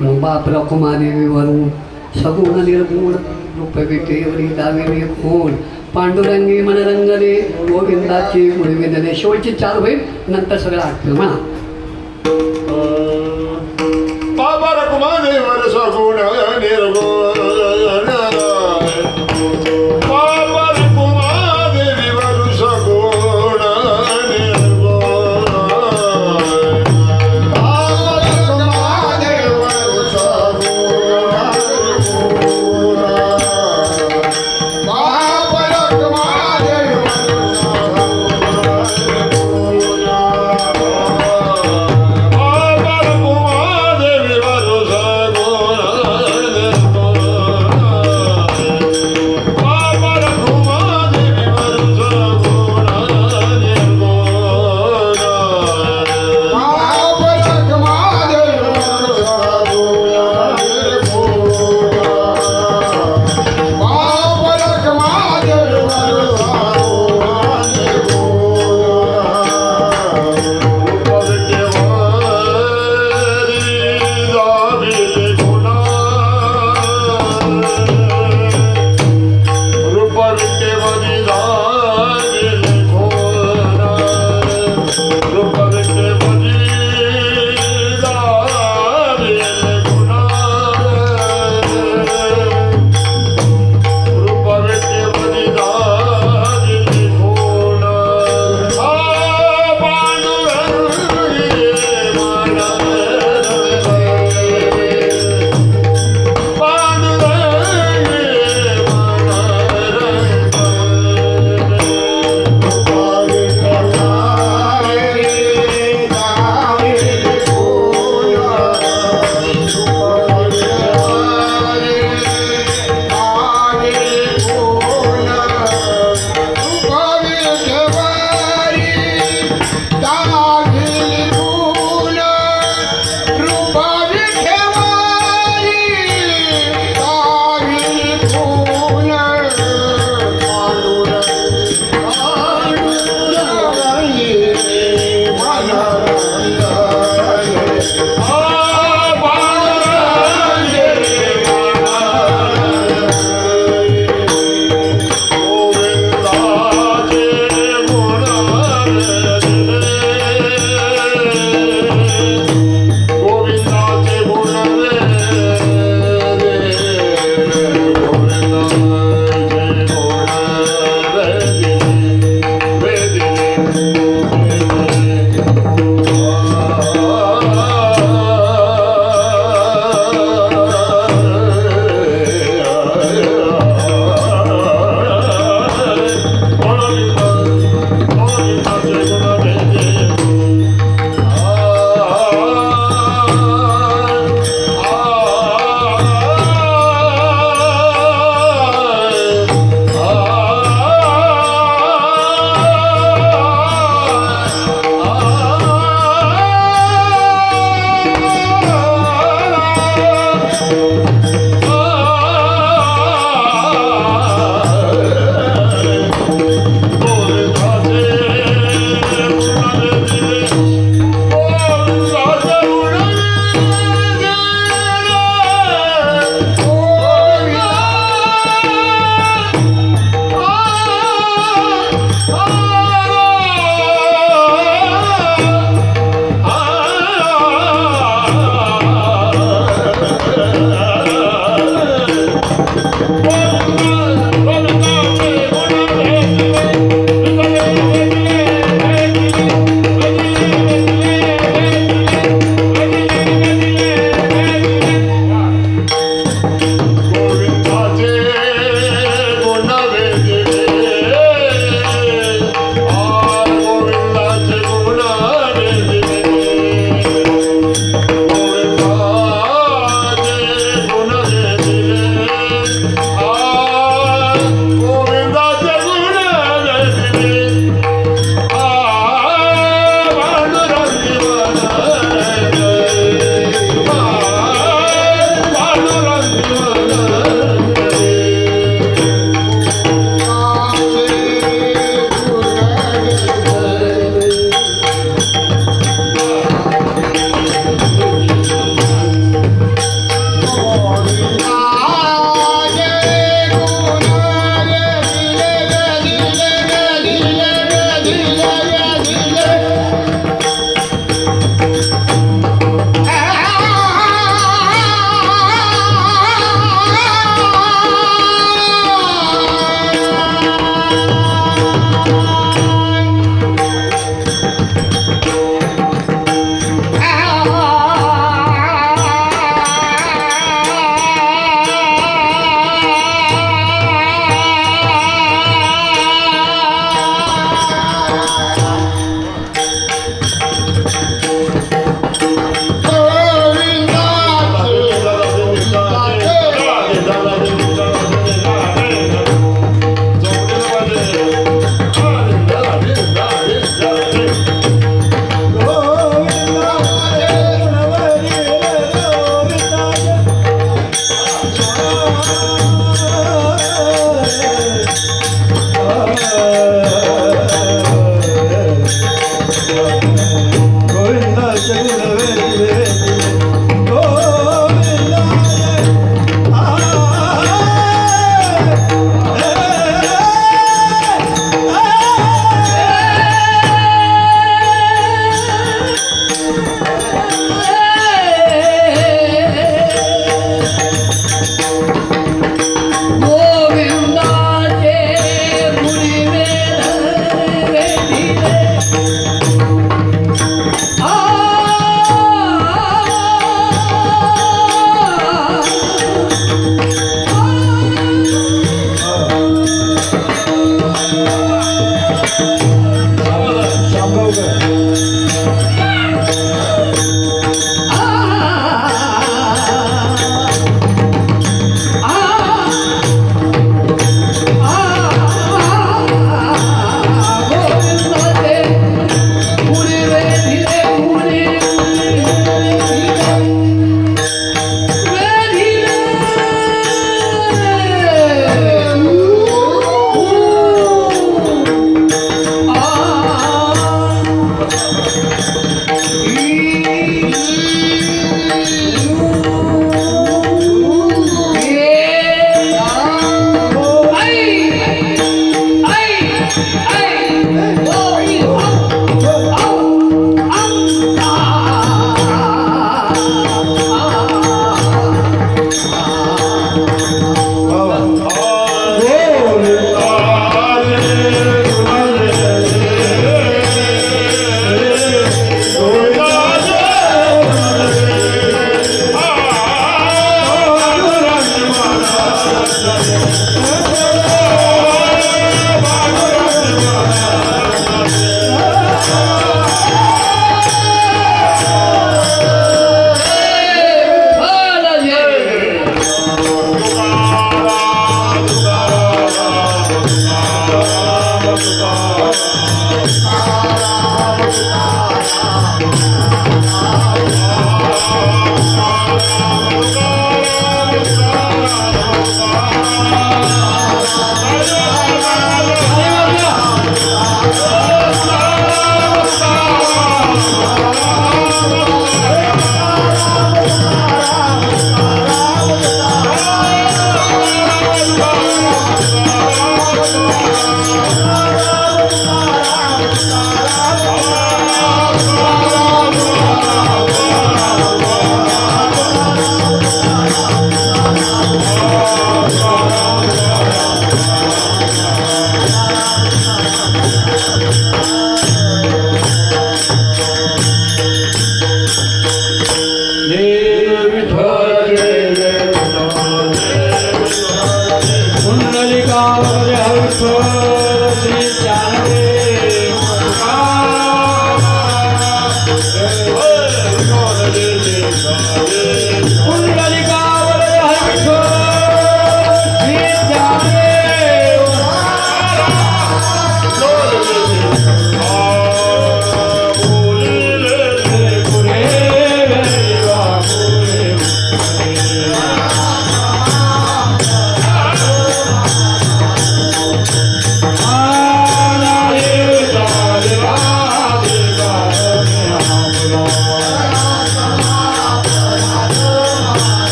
म्हणून बाप रखुमादेवीवरून सगुण निर्गुण रूप विटेवरी दावेली कोण पांडुरंगी मनरंगले गोविंदाची मुळवेदने शेवटची 4 होईल नंतर सगळं आठवलं म्हणा. बाबा रकुमादेवर सगुण निर्गुण बाबा रकुमादेवीवर सगुण निर्गुण बाबा रकुमादेवर सगुण निर्गुण बाबा रकुमादेवर सगुण निर्गुण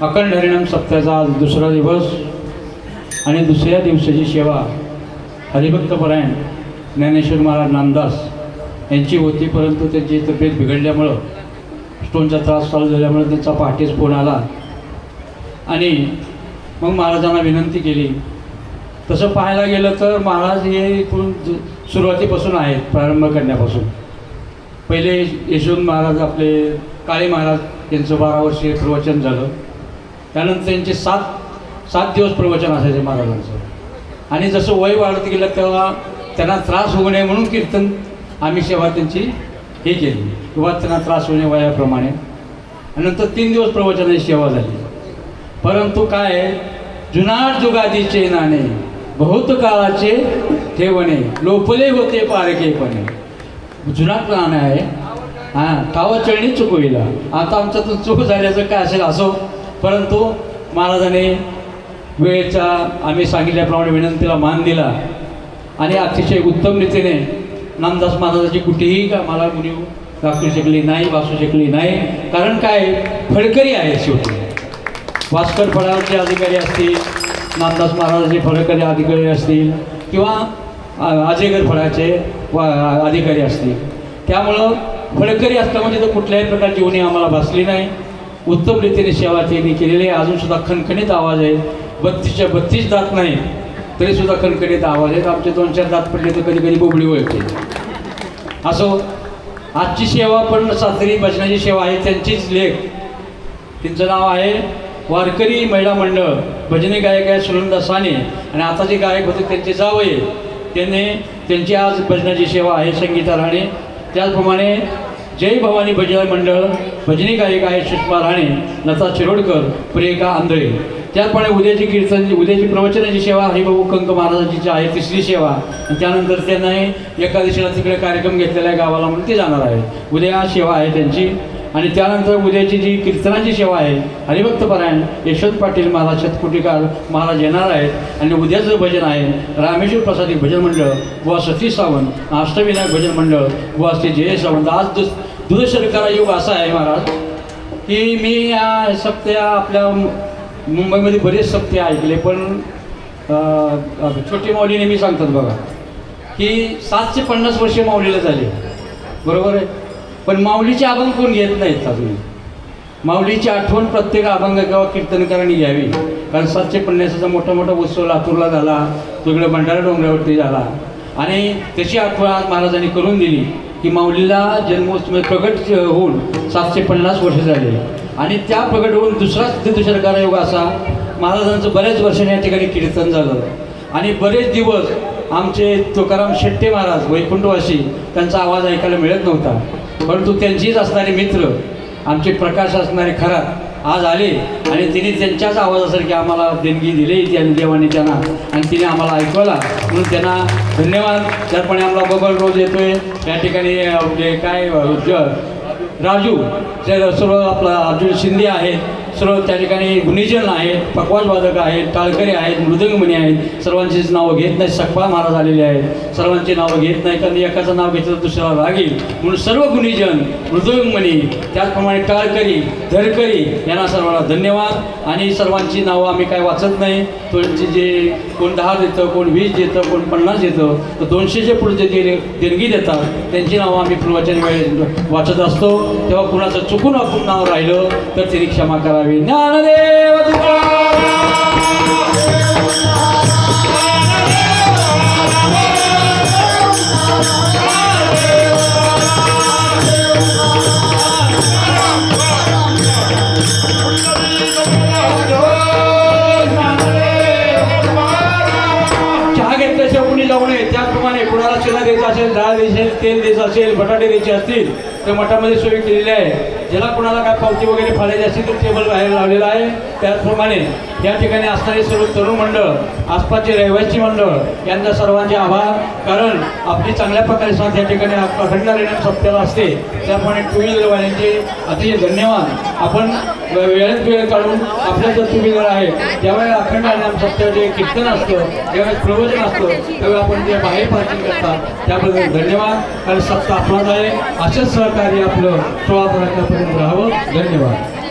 अखंड हरिनाम सप्ताहाचा आज दुसरा दिवस आणि दुसऱ्या दिवसाची सेवा हरिभक्तपरायण ज्ञानेश्वर महाराज नामदास यांची होती, परंतु त्यांची तब्येत बिघडल्यामुळं स्टोनचा त्रास चालू झाल्यामुळे त्यांचा पहाटेच फोन आला आणि मग महाराजांना विनंती केली. तसं पाहायला गेलं तर महाराज हे इथून सुरुवातीपासून आहेत, प्रारंभ करण्यापासून. पहिले यशवंत महाराज आपले काळे महाराज यांचं 12 वर्षीय प्रवचन झालं. त्यानंतर त्यांचे सात दिवस प्रवचन असायचे महाराजांचं. आणि जसं वय वाढत गेलं तेव्हा त्यांना त्रास होऊ नये म्हणून कीर्तन आम्ही सेवा त्यांची हे केली किंवा त्यांना त्रास होऊ नये वयाप्रमाणे. आणि नंतर 3 दिवस प्रवचनाची सेवा झाली. परंतु काय, जुनाट जुगादीचे नाणे बहुत काळाचे ठेवणे, लोपले होते पारकेपणे. जुनाट नाणं आहे. हां, कावा चळणी चुकविला. आता आमच्यातून चूक झाल्याचं काय असेल असो, परंतु महाराजांनी वेळेचा आम्ही सांगितल्याप्रमाणे विनंतीला मान दिला आणि अतिशय उत्तम रीतीने नामदास महाराजाची कुठेही का मला मुली दाखवू शकली नाही, वाचू शकली नाही. कारण काय, फडकरी आहे शेवटी. भास्कर फळाचे अधिकारी असतील, नामदास महाराजाचे फडकरी अधिकारी असतील किंवा अजयगर फळाचे अधिकारी असतील. त्यामुळं फडकरी असतं म्हणजे तर कुठल्याही प्रकारची उणी आम्हाला भासली नाही. उत्तम रीतीने सेवा त्यांनी केलेली आहे. अजूनसुद्धा खणखणीत आवाज आहे. 32च्या 32 दात नाही तरीसुद्धा खणखणीत आवाज आहेत. आमचे 2-4 दात पडले तर कधी कधी बोबडी ओळखते. असो, आजची सेवा पण सासरी भजनाची सेवा आहे. त्यांचीच लेख, त्यांचं नाव आहे वारकरी महिला मंडळ. भजनी गायक आहे सुनंदा साने आणि आता जे गायक होते त्यांचे जावई, त्यांची आज भजनाची सेवा आहे संगीता राणे. त्याचप्रमाणे जय भवानी भजन मंडळ भजनी गायक आहे सुषमा राणे, लता शिरोडकर, प्रियंका आंधळे. त्याचप्रमाणे उद्याची कीर्तन, उद्याची प्रवचनाची सेवा हरिभाऊ कंक महाराजांची आहे, तिसरी सेवा. आणि त्यानंतर त्यांना एकादशीला तिकडे कार्यक्रम घेतलेला आहे गावाला म्हणून ते जाणार आहे. उद्या सेवा आहे त्यांची. आणि त्यानंतर उद्याची जी कीर्तनाची सेवा आहे हरिभक्तपरायण यशवंत पाटील महाराज शतकोटीकार महाराज येणार आहेत. आणि उद्याचं भजन आहे रामेश्वर प्रसादी भजन मंडळ व सतीश सावंत, अष्टविनायक भजन मंडळ व श्री जय सावंत. आज दूरशरकारा युग असा आहे महाराज की मी या सप्त्या आपल्या मुंबईमध्ये बरेच सप्ते ऐकले, पण छोटी माऊली नेहमी सांगतात बघा की 750 वर्षे माऊलीला झाली, बरोबर आहे. पण माऊलीचे अभंग कोण घेत नाहीत अजून. माऊलीची आठवण प्रत्येक अभंग किंवा कीर्तनकारांनी घ्यावी. कारण 750चा मोठा मोठा उत्सव लातूरला झाला, तिकडे भंडारा डोंगरावरती झाला आणि त्याची आठवण आज महाराजांनी करून दिली की माऊलीला जन्मोत्सव प्रगट होऊन 750 वर्ष झाले. आणि त्या प्रगट होऊन दुसरा योग असा महाराजांचं बऱ्याच वर्षांनी या ठिकाणी कीर्तन झालं. आणि बरेच दिवस आमचे तुकाराम शेट्टे महाराज वैकुंठवासी, त्यांचा आवाज ऐकायला मिळत नव्हता. परंतु त्यांचीच असणारे मित्र आमचे प्रकाश असणारे खरात आज आले आणि तिने त्यांच्याच आवाजासारखी आम्हाला देणगी दिली त्यांनी देवाने त्यांना, आणि तिने आम्हाला ऐकवला म्हणून त्यांना धन्यवाद. त्याप्रमाणे आम्हाला बबल रोज येतोय या ठिकाणी. काय राजू सर्व आपला अर्जुन शिंदे आहेत, सर्व त्या ठिकाणी गुणीजन आहेत, पकवाजवादक आहेत, टाळकरी आहेत, मृदंगमणी आहेत. सर्वांचीच नावं घेत नाही. सकपाळ महाराज आलेले आहेत, सर्वांची नावं घेत नाही कारण एकाचं नाव घेतलं तर दुसऱ्याला लागेल म्हणून सर्व गुणीजन, मृदंगमणी, त्याचप्रमाणे टाळकरी, धरकरी यांना सर्वांना धन्यवाद. आणि सर्वांची नावं आम्ही काय वाचत नाही. त्यांची जे कोण 10 देतं, कोण 20 देतं, कोण 50 देतं, तर 200चे पुढे जे देणगी देतात त्यांची नावं आम्ही प्रवचन वेळेस वाचत असतो. तेव्हा कुणाचं चुकून आपण नाव राहिलं तर त्यांनी क्षमा करावी. ज्ञानदेव चहा घेतल्याशिवाय कुणी जाऊ नये. त्याचप्रमाणे कुणाला शिरा द्यायचा असेल, डाळ द्यायची असेल, तेल द्यायचं असेल, बटाटे द्यायचे असतील तर मठामध्ये सोय केलेली आहे. ज्याला कुणाला काय पावती वगैरे फाडायची असेल तर टेबल बाहेर लावलेला आहे. त्याचप्रमाणे या ठिकाणी असणारे सर्व तरुण मंडळ, आसपासचे रहिवासी मंडळ यांचा सर्वांचे आभार. कारण आपली चांगल्या प्रकारे साथ या ठिकाणी अखंड रेणम सप्त्याला असते. त्याप्रमाणे टू व्हीलरवाल्यांचे अतिशय धन्यवाद. आपण वेळेत वेळ काढून आपल्या जर टू व्हीलर आहे त्यावेळेला अखंड रेणम सप्त्यावर जे कीर्तन असतं, ज्यावेळेस प्रवचन असतं त्यावेळी आपण जे बाहेर पार्किंग करतात त्याबद्दल धन्यवाद. कारण सप्ताह आपलाच आहे. असंच सहकार्य आपलं 16 तारखेपर्यंत राहावं. धन्यवाद.